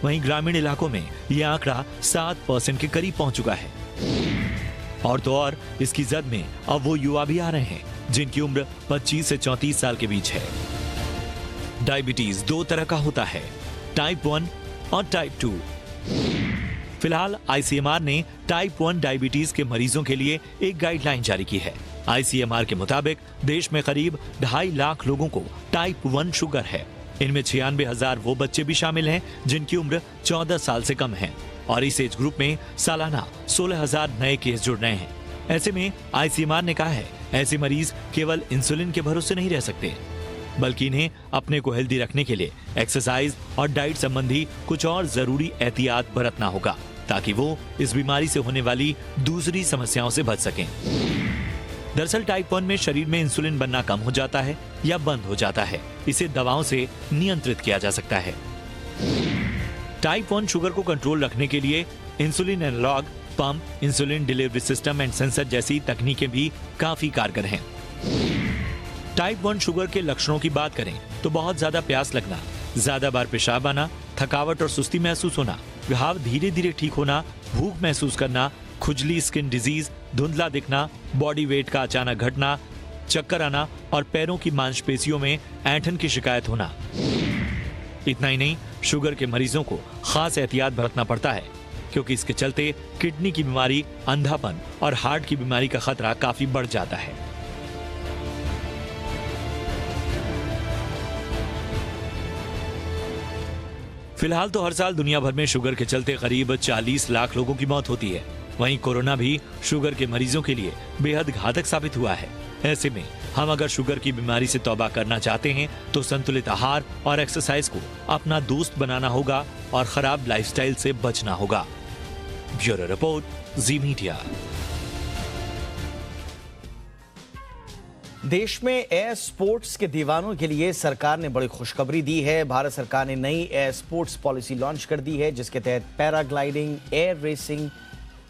वहीं ग्रामीण इलाकों में यह आंकड़ा 7% के करीब पहुंच चुका है। और तो और इसकी जद में अब वो युवा भी आ रहे हैं जिनकी उम्र 25 से 34 साल के बीच है। डायबिटीज 2 तरह का होता है, टाइप 1 और टाइप 2। फिलहाल आईसीएमआर ने टाइप 1 डायबिटीज के मरीजों के लिए एक गाइडलाइन जारी की है। आईसीएमआर के मुताबिक देश में करीब 2.5 लाख लोगों को टाइप 1 शुगर है। इनमें 96,000 वो बच्चे भी शामिल हैं जिनकी उम्र 14 साल से कम है, और इस एज ग्रुप में सालाना 16,000 नए केस जुड़ रहे हैं। ऐसे में आईसीएमआर ने कहा है, ऐसे मरीज केवल इंसुलिन के भरोसे नहीं रह सकते, बल्कि इन्हें अपने को हेल्दी रखने के लिए एक्सरसाइज और डाइट संबंधी कुछ और जरूरी एहतियात बरतना होगा, ताकि वो इस बीमारी से होने वाली दूसरी समस्याओं से बच सकें। दरअसल टाइप 1 में शरीर में इंसुलिन बनना कम हो जाता है या बंद हो जाता है। इसे दवाओं से नियंत्रित किया जा सकता है। टाइप 1 शुगर को कंट्रोल रखने के लिए insulin analogue, pump, insulin delivery system and sensor जैसी तकनीकें भी काफी कारगर हैं। टाइप 1 शुगर के लक्षणों की बात करें तो बहुत ज्यादा प्यास लगना, ज्यादा बार पेशाब आना, थकावट और सुस्ती महसूस होना, घाव धीरे धीरे ठीक होना, भूख महसूस करना, खुजली, स्किन डिजीज, धुंधला दिखना, बॉडी वेट का अचानक घटना, चक्कर आना और पैरों की मांसपेशियों में ऐंठन की शिकायत होना। इतना ही नहीं, शुगर के मरीजों को खास एहतियात बरतना पड़ता है, क्योंकि इसके चलते किडनी की बीमारी, अंधापन और हार्ट की बीमारी का खतरा काफी बढ़ जाता है। फिलहाल तो हर साल दुनिया भर में शुगर के चलते करीब 40 लाख लोगों की मौत होती है। वहीं कोरोना भी शुगर के मरीजों के लिए बेहद घातक साबित हुआ है। ऐसे में हम अगर शुगर की बीमारी से तौबा करना चाहते हैं तो संतुलित आहार और एक्सरसाइज को अपना दोस्त बनाना होगा और खराब लाइफस्टाइल से बचना होगा। ब्यूरो रिपोर्ट, जी मीडिया। देश में एयर स्पोर्ट्स के दीवानों के लिए सरकार ने बड़ी खुशखबरी दी है। भारत सरकार ने नई एयर स्पोर्ट्स पॉलिसी लॉन्च कर दी है, जिसके तहत paragliding, air racing,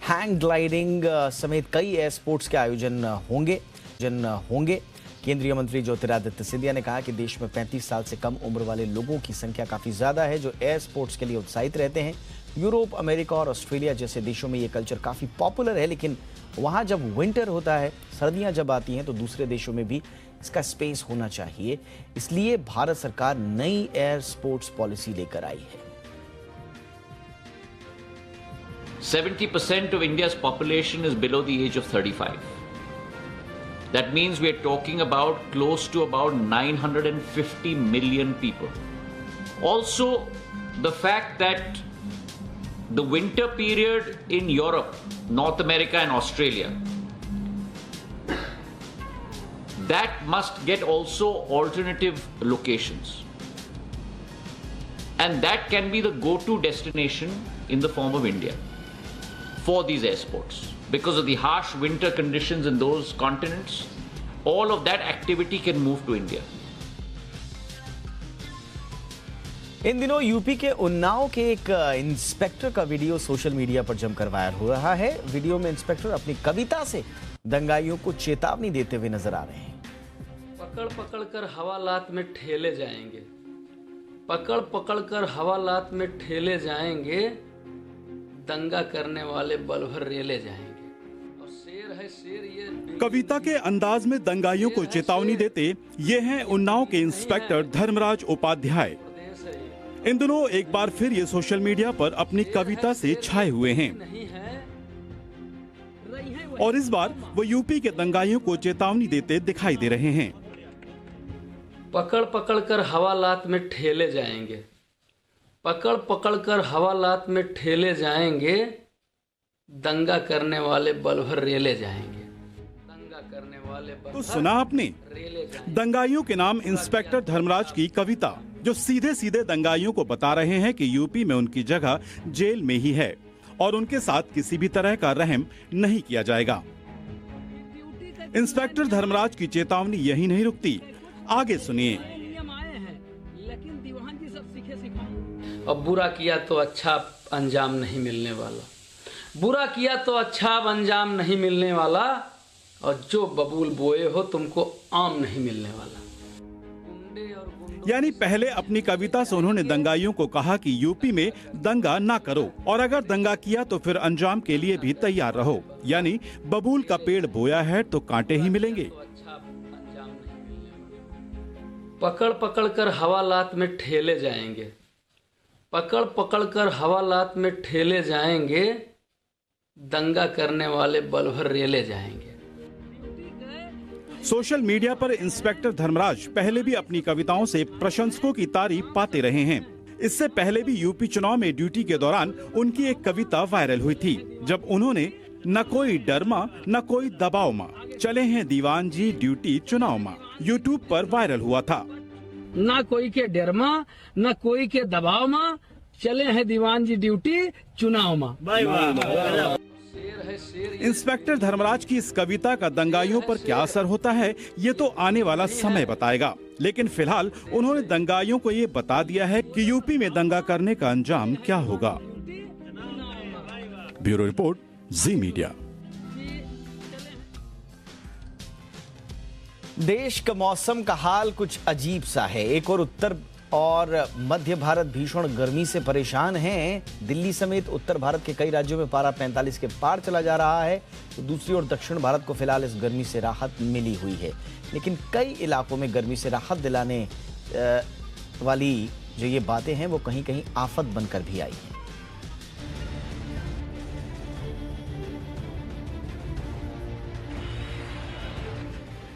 hang gliding समेत कई एयर स्पोर्ट्स के आयोजन होंगे। केंद्रीय मंत्री ज्योतिरादित्य सिंधिया ने कहा कि देश में 35 साल से कम उम्र वाले लोगों की संख्या काफी ज्यादा है जो एयर स्पोर्ट्स के लिए उत्साहित रहते हैं। यूरोप, अमेरिका और ऑस्ट्रेलिया जैसे देशों में ये कल्चर काफी पॉपुलर है, लेकिन वहां जब विंटर होता है, सर्दियां जब आती हैं, तो दूसरे देशों में भी इसका स्पेस होना चाहिए। इसलिए भारत सरकार नई एयर स्पोर्ट्स पॉलिसी लेकर आई है। 70% of India's population is below the age of 35. That means we are talking about close to about 950 million people. Also, the fact that the winter period in Europe, North America and Australia, that must get also alternative locations. And that can be the go-to destination in the form of India for these air sports. Because of the harsh winter conditions in those continents, all of that activity can move to India. इन दिनों UP के उन्नाव के एक inspector का video social media पर जमकर viral हो रहा है। वीडियो में इंस्पेक्टर अपनी कविता से दंगाइयों को चेतावनी देते हुए नजर आ रहे हैं। पकड़ पकड़ कर हवालात में ठेले जाएंगे, पकड़ पकड़ कर हवालात में ठेले जाएंगे, दंगा करने वाले बल भर रेले जाएंगे। और शेर है शेर ये कविता के अंदाज में दंगाइयों को चेतावनी देते ये हैं उन्नाव के इंस्पेक्टर धर्मराज उपाध्याय। इन दिनों एक बार फिर ये सोशल मीडिया पर अपनी कविता से छाए हुए हैं और इस बार वो यूपी के दंगाइयों को चेतावनी देते दिखाई दे रहे हैं। पकड़ पकड़ कर हवालात में ठेले जाएंगे, पकड़ पकड़ कर हवालात में ठेले जाएंगे, दंगा करने वाले बल भर रेले जाएंगे, दंगा करने वाले तो सुना आपने दंगाइयों के नाम इंस्पेक्टर धर्मराज की कविता, जो सीधे सीधे दंगाइयों को बता रहे हैं कि यूपी में उनकी जगह जेल में ही है और उनके साथ किसी भी तरह का रहम नहीं किया जाएगा। इंस्पेक्टर धर्मराज की चेतावनी यही नहीं रुकती, आगे सुनिए। अब बुरा किया तो अच्छा अंजाम नहीं मिलने वाला, बुरा किया तो अच्छा अंजाम नहीं मिलने वाला, और जो बबूल बोए हो तुमको आम नहीं मिलने वाला। यानी पहले अपनी कविता से उन्होंने दंगाइयों को कहा कि यूपी में दंगा ना करो और अगर दंगा किया तो फिर अंजाम के लिए भी तैयार रहो। यानी बबूल का पेड़ बोया है तो कांटे ही मिलेंगे। पकड़ पकड़ कर हवालात में ठेले जाएंगे, पकड़ पकड़ कर हवालात में ठेले जाएंगे, दंगा करने वाले बल भर रेले जाएंगे। सोशल मीडिया पर इंस्पेक्टर धर्मराज पहले भी अपनी कविताओं से प्रशंसकों की तारीफ पाते रहे हैं। इससे पहले भी यूपी चुनाव में ड्यूटी के दौरान उनकी एक कविता वायरल हुई थी, जब उन्होंने न कोई डर मां न कोई दबाव मां, चले हैं दीवान जी ड्यूटी चुनाव मां, यूट्यूब पर वायरल हुआ था। न कोई के डर मां न कोई के दबाव मां, चले हैं दीवान जी ड्यूटी चुनाव मां। इंस्पेक्टर धर्मराज की इस कविता का दंगाइयों पर क्या असर होता है ये तो आने वाला समय बताएगा, लेकिन फिलहाल उन्होंने दंगाइयों को ये बता दिया है कि यूपी में दंगा करने का अंजाम क्या होगा। ब्यूरो रिपोर्ट, जी मीडिया। देश का मौसम का हाल कुछ अजीब सा है। एक और उत्तर और मध्य भारत भीषण गर्मी से परेशान हैं। दिल्ली समेत उत्तर भारत के कई राज्यों में पारा 45 के पार चला जा रहा है, तो दूसरी ओर दक्षिण भारत को फिलहाल इस गर्मी से राहत मिली हुई है, लेकिन कई इलाकों में गर्मी से राहत दिलाने वाली जो ये बातें हैं वो कहीं कहीं आफत बनकर भी आई हैं।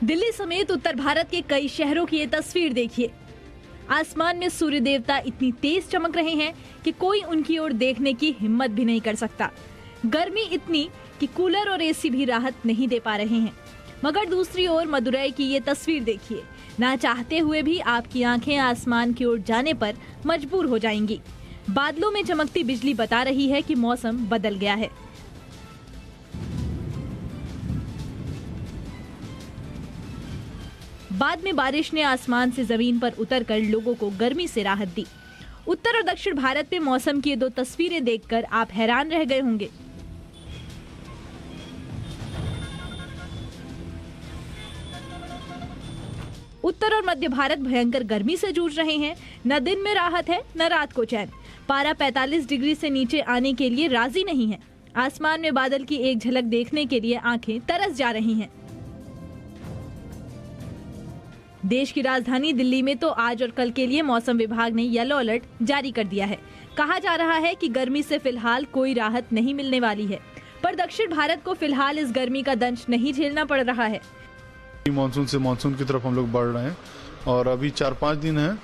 दिल्ली समेत उत्तर भारत के कई शहरों की ये तस्वीर देखिए। आसमान में सूर्य देवता इतनी तेज चमक रहे हैं कि कोई उनकी ओर देखने की हिम्मत भी नहीं कर सकता। गर्मी इतनी कि कूलर और एसी भी राहत नहीं दे पा रहे हैं। मगर दूसरी ओर मदुरई की ये तस्वीर देखिए। ना चाहते हुए भी आपकी आंखें आसमान की ओर जाने पर मजबूर हो जाएंगी। बादलों में चमकती बिजली बता रही है कि मौसम बदल गया है। बाद में बारिश ने आसमान से जमीन पर उतरकर लोगों को गर्मी से राहत दी। उत्तर और दक्षिण भारत में मौसम की ये दो तस्वीरें देखकर आप हैरान रह गए होंगे। उत्तर और मध्य भारत भयंकर गर्मी से जूझ रहे हैं। न दिन में राहत है न रात को चैन। पारा 45 डिग्री से नीचे आने के लिए राजी नहीं है। आसमान में बादल की एक झलक देखने के लिए आंखें तरस जा रही हैं। देश की राजधानी दिल्ली में तो आज और कल के लिए मौसम विभाग ने येलो अलर्ट जारी कर दिया है। कहा जा रहा है कि गर्मी से फिलहाल कोई राहत नहीं मिलने वाली है, पर दक्षिण भारत को फिलहाल इस गर्मी का दंश नहीं झेलना पड़ रहा है। मानसून से मानसून की तरफ हम लोग बढ़ रहे हैं और अभी 4-5 दिन हैं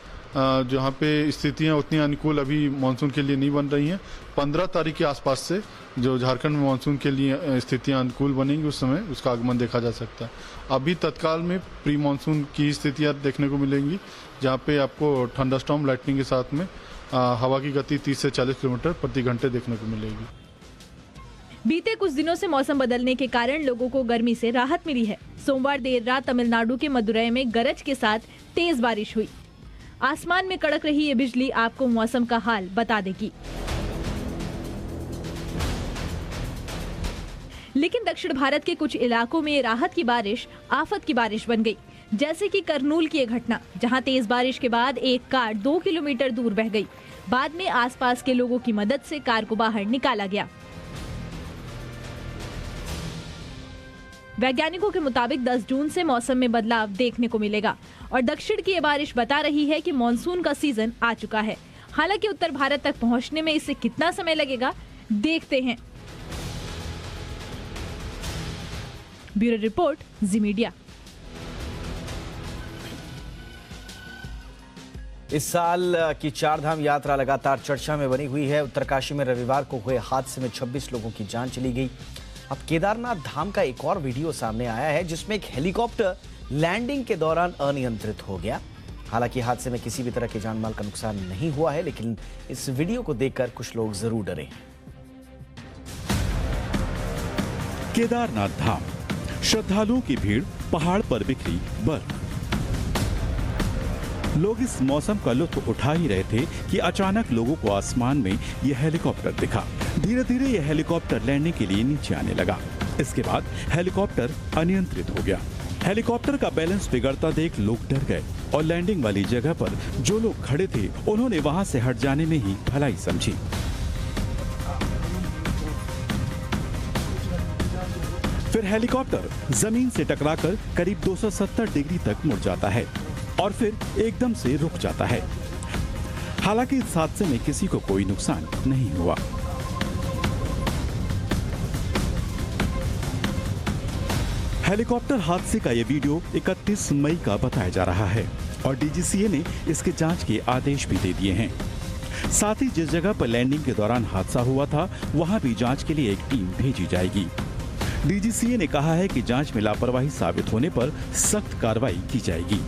जहाँ पे स्थितियाँ उतनी अनुकूल अभी मानसून के लिए नहीं बन रही हैं। 15 तारीख के आसपास से जो झारखंड में मानसून के लिए स्थितियाँ अनुकूल बनेंगी उस समय उसका आगमन देखा जा सकता है। अभी तत्काल में प्री मानसून की स्थितियाँ देखने को मिलेंगी जहाँ पे आपको थंडरस्टॉर्म लाइटनिंग के साथ में हवा की गति 30 से 40 किलोमीटर प्रति घंटे देखने को मिलेगी। बीते कुछ दिनों से मौसम बदलने के कारण लोगों को गर्मी से राहत मिली है। सोमवार देर रात तमिलनाडु के मदुरई में गरज के साथ तेज बारिश हुई। आसमान में कड़क रही ये बिजली आपको मौसम का हाल बता देगी। लेकिन दक्षिण भारत के कुछ इलाकों में राहत की बारिश आफत की बारिश बन गई, जैसे कि करनूल की एक घटना, जहां तेज बारिश के बाद एक कार 2 किलोमीटर दूर बह गई। बाद में आसपास के लोगों की मदद से कार को बाहर निकाला गया। वैज्ञानिकों के मुताबिक 10 जून से मौसम में बदलाव देखने को मिलेगा और दक्षिण की ये बारिश बता रही है कि मानसून का सीजन आ चुका है। हालांकि उत्तर भारत तक पहुंचने में इससे कितना समय लगेगा, देखते हैं। ब्यूरो रिपोर्ट, जी मीडिया। इस साल की चारधाम यात्रा लगातार चर्चा में बनी हुई है। उत्तरकाशी में रविवार को हुए हादसे में 26 लोगों की जान चली गई। अब केदारनाथ धाम का एक और वीडियो सामने आया है जिसमें एक हेलीकॉप्टर लैंडिंग के दौरान अनियंत्रित हो गया। हालांकि हादसे में किसी भी तरह के जान माल का नुकसान नहीं हुआ है, लेकिन इस वीडियो को देखकर कुछ लोग जरूर डरे हैं। केदारनाथ धाम, श्रद्धालुओं की भीड़, पहाड़ पर बिखरी बर्फ। लोग इस मौसम का लुत्फ उठा ही रहे थे कि अचानक लोगों को आसमान में यह हेलीकॉप्टर दिखा। धीरे धीरे यह हेलीकॉप्टर लैंडिंग के लिए नीचे आने लगा। इसके बाद हेलीकॉप्टर अनियंत्रित हो गया। हेलीकॉप्टर का बैलेंस बिगड़ता देख लोग डर गए और लैंडिंग वाली जगह पर जो लोग खड़े थे उन्होंने वहां से हट जाने में ही भलाई समझी। फिर हेलीकॉप्टर जमीन से टकराकर करीब 270 डिग्री तक मुड़ जाता है और फिर एकदम से रुक जाता है। हालांकि इस हादसे में किसी को कोई नुकसान नहीं हुआ। हेलीकॉप्टर हादसे का यह वीडियो 31 मई का बताया जा रहा है और डीजीसीए ने इसके जांच के आदेश भी दे दिए हैं। साथ ही जिस जगह पर लैंडिंग के दौरान हादसा हुआ था वहां भी जांच के लिए एक टीम भेजी जाएगी। डीजीसीए ने कहा है कि जांच में लापरवाही साबित होने पर सख्त कार्रवाई की जाएगी।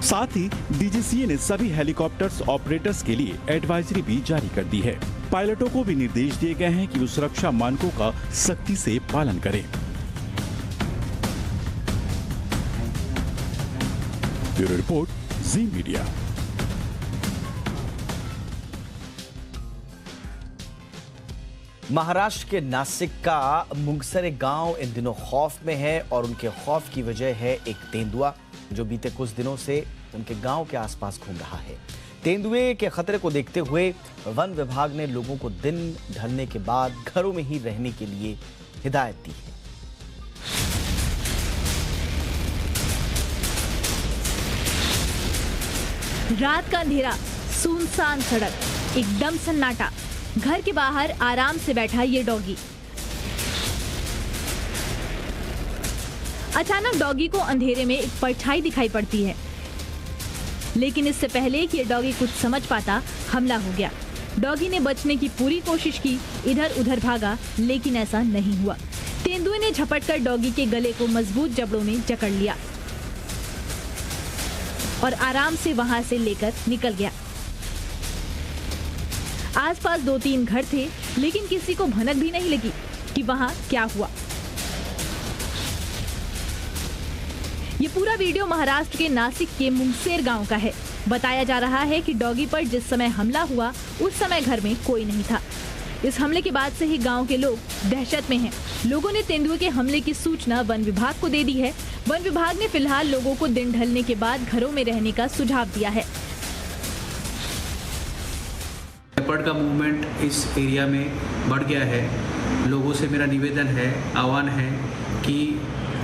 साथ ही डीजीसीए ने सभी हेलीकॉप्टर्स ऑपरेटर्स के लिए एडवाइजरी भी जारी कर दी है। पायलटों को भी निर्देश दिए गए हैं कि वो सुरक्षा मानकों का सख्ती से पालन करें। ब्यूरो रिपोर्ट, जी मीडिया। महाराष्ट्र के नासिक का मुंगसरे गांव इन दिनों खौफ में है और उनके खौफ की वजह है एक तेंदुआ जो बीते कुछ दिनों से उनके गांव के आसपास घूम रहा है। तेंदुए के खतरे को देखते हुए वन विभाग ने लोगों को दिन ढलने के बाद घरों में ही रहने के लिए हिदायत दी है। रात का अंधेरा, सुनसान सड़क, एकदम सन्नाटा। घर के बाहर आराम से बैठा ये डॉगी। अचानक डॉगी को अंधेरे में एक परछाई दिखाई पड़ती है, लेकिन इससे पहले कि ये डॉगी कुछ समझ पाता, हमला हो गया। डॉगी ने बचने की पूरी कोशिश की, इधर उधर भागा, लेकिन ऐसा नहीं हुआ। तेंदुए ने झपटकर डॉगी के गले को मजबूत जबड़ों में जकड़ लिया और आराम से वहां से लेकर निकल गया। आसपास 2-3 घर थे, लेकिन किसी को भनक भी नहीं लगी कि वहां क्या हुआ। ये पूरा वीडियो महाराष्ट्र के नासिक के मुंगसेर गांव का है। बताया जा रहा है कि डॉगी पर जिस समय हमला हुआ उस समय घर में कोई नहीं था। इस हमले के बाद से ही गांव के लोग दहशत में हैं। लोगों ने तेंदुए के हमले की सूचना वन विभाग को दे दी है। वन विभाग ने फिलहाल लोगों को दिन ढलने के बाद घरों में रहने का सुझाव दिया है। लेपर्ड का मूवमेंट इस एरिया में बढ़ गया है। लोगों से मेरा निवेदन है, आह्वान है कि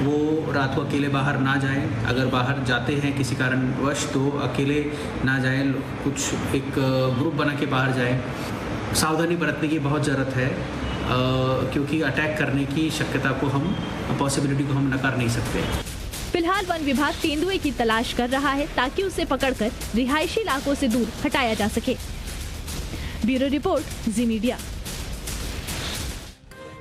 वो रात को अकेले बाहर ना जाएं। अगर बाहर जाते हैं किसी कारणवश तो अकेले ना जाएं, कुछ एक ग्रुप बना के बाहर जाएं। सावधानी बरतने की बहुत ज़रूरत है, क्योंकि अटैक करने की शक्यता को पॉसिबिलिटी को हम नकार नहीं सकते। फिलहाल वन विभाग तेंदुए की तलाश कर रहा है ताकि उसे पकड़कर रिहायशी इलाकों से दूर हटाया जा सके। ब्यूरो रिपोर्ट, जी मीडिया।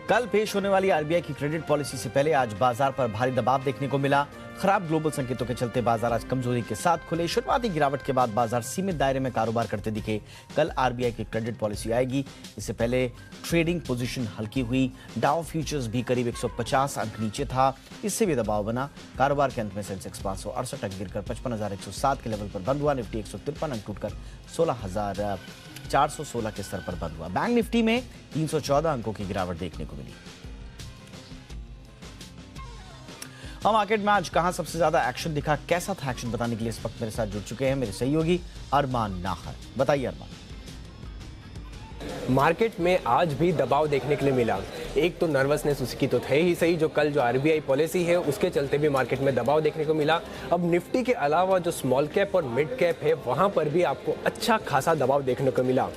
कल पेश होने वाली आरबीआई की क्रेडिट पॉलिसी से पहले आज बाजार पर भारी दबाव देखने को मिला। खराब ग्लोबल संकेतों के चलते बाजार आज कमजोरी के साथ खुले। शुरुआती गिरावट के बाद बाजार सीमित दायरे में कारोबार करते दिखे। कल आरबीआई की क्रेडिट पॉलिसी आएगी। इससे पहले ट्रेडिंग पोजीशन हल्की हुई। डाउ फ्यूचर्स भी करीब 150 अंक नीचे था, इससे भी दबाव बना। कारोबार के अंत में सेंसेक्स 568 अंक गिरकर 55,107 के लेवल पर बंद हुआ। निफ्टी 153 अंक टूटकर 16,416 के स्तर पर बंद हुआ। बैंक निफ्टी में 314 अंकों की गिरावट देखने को मिली। हम मार्केट में आज कहां सबसे ज्यादा एक्शन दिखा, कैसा था एक्शन, बताने के लिए इस वक्त मेरे साथ जुड़ चुके हैं मेरे सहयोगी अरमान नाहर। बताइए अरमान। मार्केट में आज भी दबाव देखने के लिए मिला। एक तो नर्वसनेस उसकी तो है ही सही, जो कल जो आरबीआई पॉलिसी है उसके चलते भी मार्केट में दबाव देखने को मिला। अब निफ्टी के अलावा जो स्मॉल कैप और मिड कैप है वहां पर भी आपको अच्छा खासा दबाव देखने को मिला।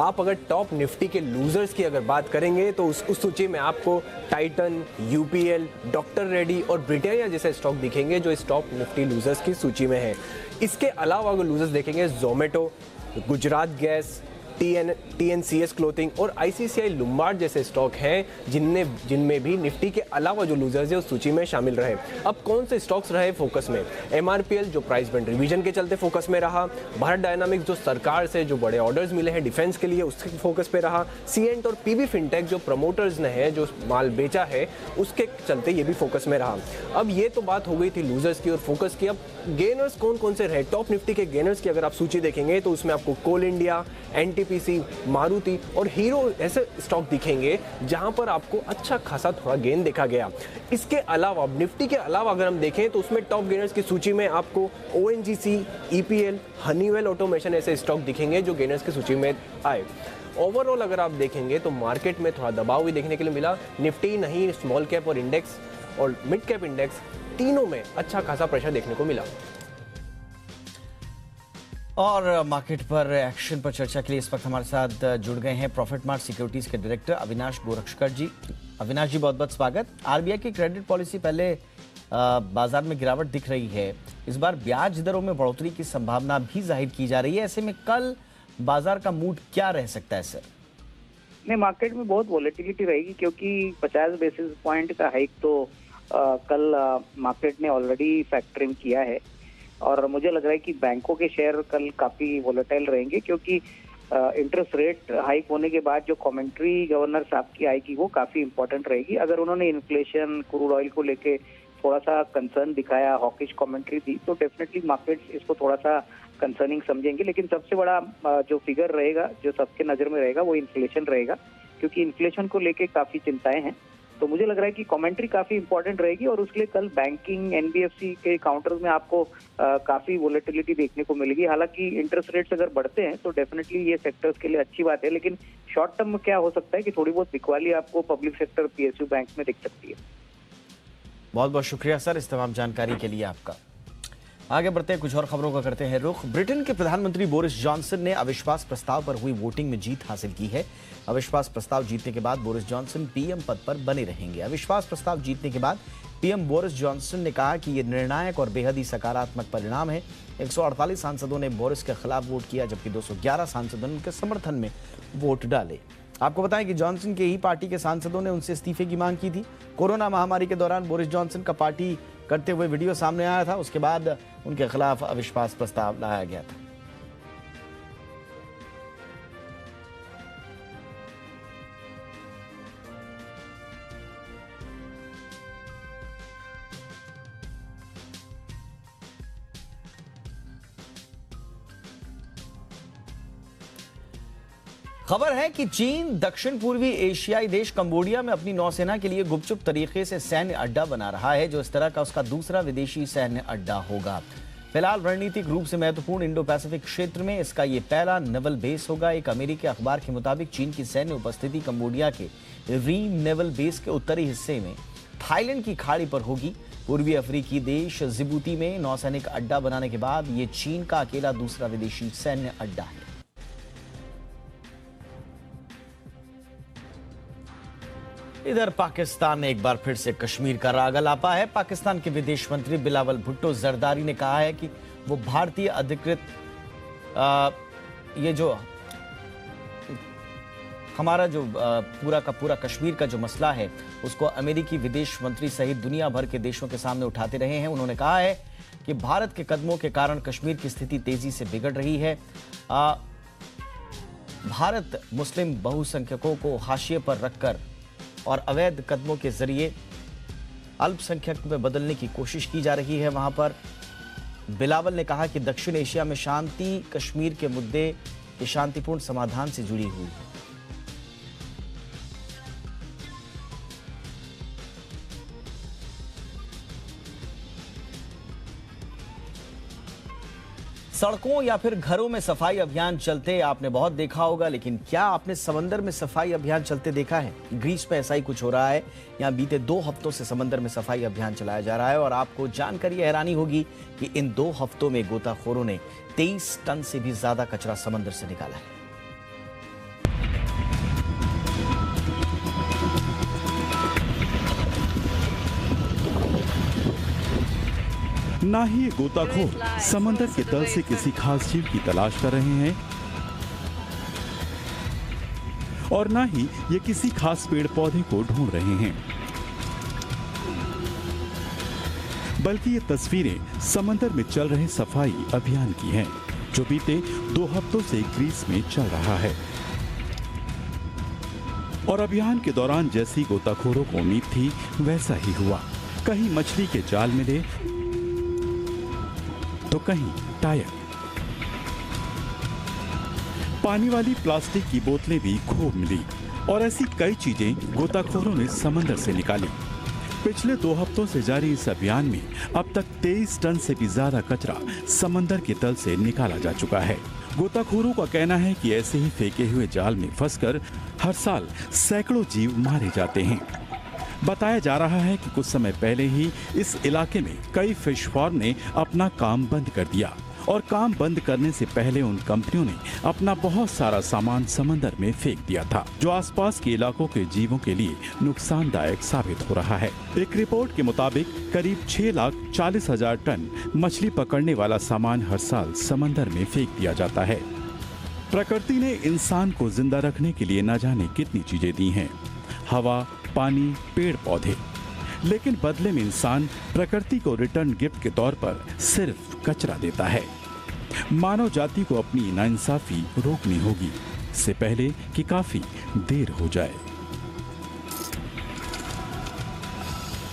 आप अगर टॉप निफ्टी के लूजर्स की अगर बात करेंगे तो उस सूची में आपको टाइटन, यूपीएल, डॉक्टर रेड्डी और ब्रिटानिया जैसे स्टॉक दिखेंगे जो इस टॉप निफ्टी लूजर्स की सूची में है। इसके अलावा अगर लूजर्स देखेंगे Zomato, Gujarat gas, TNCS clothing और ICICI लुम्बार्ड जैसे स्टॉक हैं जिनमें भी निफ्टी के अलावा जो लूजर्स है उस सूची में शामिल रहे। अब कौन से स्टॉक्स रहे फोकस में? MRPL जो प्राइस बैंड रिवीजन के चलते फोकस में रहा। भारत डायनामिक्स जो सरकार से जो बड़े ऑर्डर्स मिले हैं डिफेंस के लिए उसके फोकस पे रहा। सीएंट और PB फिनटेक जो प्रमोटर्स ने है जो माल बेचा है उसके चलते ये भी फोकस में रहा। अब ये तो बात हो गई थी लूजर्स की और फोकस की। अब गेनर्स कौन कौन से रहे? टॉप निफ्टी के गेनर्स की अगर आप सूची देखेंगे तो उसमें आपको कोल इंडिया, NTPC, मारुति और हीरो ऐसे स्टॉक दिखेंगे जहां पर आपको अच्छा खासा थोड़ा गेन देखा गया। इसके अलावा निफ्टी के अलावा अगर हम देखें तो उसमें टॉप गेनर्स की सूची में आपको ONGC, EPL, हनीवेल ऑटोमेशन ऐसे स्टॉक दिखेंगे जो गेनर्स की सूची में आए। ओवरऑल अगर आप देखेंगे तो मार्केट में थोड़ा दबाव भी देखने के लिए मिला। निफ्टी नहीं, स्मॉल कैप और इंडेक्स और मिड कैप इंडेक्स तीनों में अच्छा खासा प्रेशर देखने को मिला। और मार्केट पर एक्शन पर चर्चा के लिए इस वक्त हमारे साथ जुड़ गए हैं प्रॉफिट मार्ट सिक्योरिटीज के डायरेक्टर अविनाश गोरक्षकर जी। अविनाश जी बहुत बहुत स्वागत। आरबीआई की क्रेडिट पॉलिसी पहले बाजार में गिरावट दिख रही है, इस बार ब्याज दरों में बढ़ोतरी की संभावना भी जाहिर की जा रही है। ऐसे में कल बाजार का मूड क्या रह सकता है सर? नहीं, मार्केट में बहुत वॉलेटिलिटी रहेगी क्योंकि 50 बेसिस पॉइंट का हाइक तो कल मार्केट ने ऑलरेडी फैक्टरिंग किया है और मुझे लग रहा है कि बैंकों के शेयर कल काफी वोलेटाइल रहेंगे क्योंकि इंटरेस्ट रेट हाइक होने के बाद जो कमेंट्री गवर्नर साहब की आएगी वो काफी इंपॉर्टेंट रहेगी। अगर उन्होंने इन्फ्लेशन, क्रूड ऑयल को लेके थोड़ा सा कंसर्न दिखाया, हॉकिश कमेंट्री दी तो डेफिनेटली मार्केट्स इसको थोड़ा सा कंसर्निंग समझेंगे। लेकिन सबसे बड़ा जो फिगर रहेगा, जो सबके नजर में रहेगा, वो इन्फ्लेशन रहेगा क्योंकि इन्फ्लेशन को लेके काफी चिंताएं हैं। तो मुझे लग रहा है कि कमेंट्री काफी इंपॉर्टेंट रहेगी और उसके लिए कल बैंकिंग, NBFC के काउंटर्स में आपको काफी वोलेटिलिटी देखने को मिलेगी। हालांकि इंटरेस्ट रेट्स अगर बढ़ते हैं तो डेफिनेटली ये सेक्टर्स के लिए अच्छी बात है, लेकिन शॉर्ट टर्म में क्या हो सकता है कि थोड़ी बहुत बिकवाली आपको पब्लिक सेक्टर PSU बैंक में दिख सकती है। बहुत बहुत शुक्रिया सर इस तमाम जानकारी के लिए आपका। आगे बढ़ते हैं, कुछ और खबरों का करते हैं रुख। ब्रिटेन के प्रधानमंत्री बोरिस जॉनसन ने अविश्वास प्रस्ताव पर हुई वोटिंग में जीत हासिल की है। अविश्वास प्रस्ताव जीतने के बाद बोरिस जॉनसन PM पद पर बने रहेंगे। अविश्वास प्रस्ताव जीतने के बाद PM बोरिस जॉनसन ने कहा कि यह निर्णायक और बेहद ही सकारात्मक परिणाम है। 148 सांसदों ने बोरिस के खिलाफ वोट किया जबकि 211 सांसदों ने उनके समर्थन में वोट डाले। आपको बताएं कि जॉनसन के ही पार्टी के सांसदों ने उनसे इस्तीफे की मांग की थी। कोरोना महामारी के दौरान बोरिस जॉनसन का पार्टी करते हुए वीडियो सामने आया था, उसके बाद उनके खिलाफ अविश्वास प्रस्ताव लाया गया था। खबर है कि चीन दक्षिण पूर्वी एशियाई देश कंबोडिया में अपनी नौसेना के लिए गुपचुप तरीके से सैन्य अड्डा बना रहा है, जो इस तरह का उसका दूसरा विदेशी सैन्य अड्डा होगा। फिलहाल रणनीतिक रूप से महत्वपूर्ण इंडो पैसिफिक क्षेत्र में इसका ये पहला नेवल बेस होगा। एक अमेरिकी अखबार के मुताबिक चीन की सैन्य उपस्थिति कंबोडिया के री नेवल बेस के उत्तरी हिस्से में थाईलैंड की खाड़ी पर होगी। पूर्वी अफ्रीकी देश जिबूती में नौसैनिक अड्डा बनाने के बाद ये चीन का अकेला दूसरा विदेशी सैन्य अड्डा है। इधर पाकिस्तान ने एक बार फिर से कश्मीर का राग अलापा है। पाकिस्तान के विदेश मंत्री बिलावल भुट्टो जरदारी ने कहा है कि वो भारतीय अधिकृत ये जो हमारा जो पूरा का पूरा कश्मीर का जो मसला है उसको अमेरिकी विदेश मंत्री सहित दुनिया भर के देशों के सामने उठाते रहे हैं। उन्होंने कहा है कि भारत के कदमों के कारण कश्मीर की स्थिति तेजी से बिगड़ रही है। भारत मुस्लिम बहुसंख्यकों को हाशिए पर रखकर और अवैध कदमों के जरिए अल्पसंख्यक में बदलने की कोशिश की जा रही है। वहां पर बिलावल ने कहा कि दक्षिण एशिया में शांति कश्मीर के मुद्दे के शांतिपूर्ण समाधान से जुड़ी हुई है। सड़कों या फिर घरों में सफाई अभियान चलते आपने बहुत देखा होगा, लेकिन क्या आपने समंदर में सफाई अभियान चलते देखा है? ग्रीस में ऐसा ही कुछ हो रहा है। यहाँ बीते 2 हफ्तों से समंदर में सफाई अभियान चलाया जा रहा है और आपको जानकर ये हैरानी होगी कि इन 2 हफ्तों में गोताखोरों ने 23 टन से भी ज्यादा कचरा समंदर से निकाला है। ना ही ये गोताखोर समंदर के तल से किसी खास जीव की तलाश कर रहे हैं और ना ही ये किसी खास पेड़ पौधे को ढूंढ रहे हैं, बल्कि ये तस्वीरें समंदर में चल रहे सफाई अभियान की हैं, जो बीते 2 हफ्तों से ग्रीस में चल रहा है। और अभियान के दौरान जैसी गोताखोरों को उम्मीद थी वैसा ही हुआ। कहीं मछली के जाल मिले तो कहीं टायर, पानी वाली प्लास्टिक की बोतलें भी खूब मिली और ऐसी कई चीजें गोताखोरों ने समंदर से निकाली। पिछले 2 हफ्तों से जारी इस अभियान में अब तक 23 टन से भी ज्यादा कचरा समंदर के तल से निकाला जा चुका है। गोताखोरों का कहना है कि ऐसे ही फेंके हुए जाल में फंसकर हर साल सैकड़ों जीव मारे जाते हैं। बताया जा रहा है कि कुछ समय पहले ही इस इलाके में कई फिश फार्म ने अपना काम बंद कर दिया और काम बंद करने से पहले उन कंपनियों ने अपना बहुत सारा सामान समंदर में फेंक दिया था, जो आसपास के इलाकों के जीवों के लिए नुकसानदायक साबित हो रहा है। एक रिपोर्ट के मुताबिक करीब 6,40,000 टन मछली पकड़ने वाला सामान हर साल समंदर में फेंक दिया जाता है। प्रकृति ने इंसान को जिंदा रखने के लिए न जाने कितनी चीजें दी हैं, हवा, पानी, पेड़ पौधे, लेकिन बदले में इंसान प्रकृति को रिटर्न गिफ्ट के तौर पर सिर्फ कचरा देता है। मानव जाति को अपनी नाइंसाफी रोकनी होगी, इससे पहले कि काफी देर हो जाए।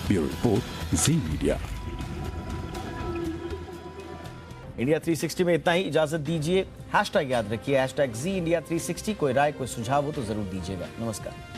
ब्यूरो रिपोर्ट, जी मीडिया। इंडिया 360 में इतना ही, इजाजत दीजिए। हैशटैग याद रखिए, #ZIndia360। कोई राय, कोई सुझाव हो तो जरूर दीजिएगा। नमस्कार।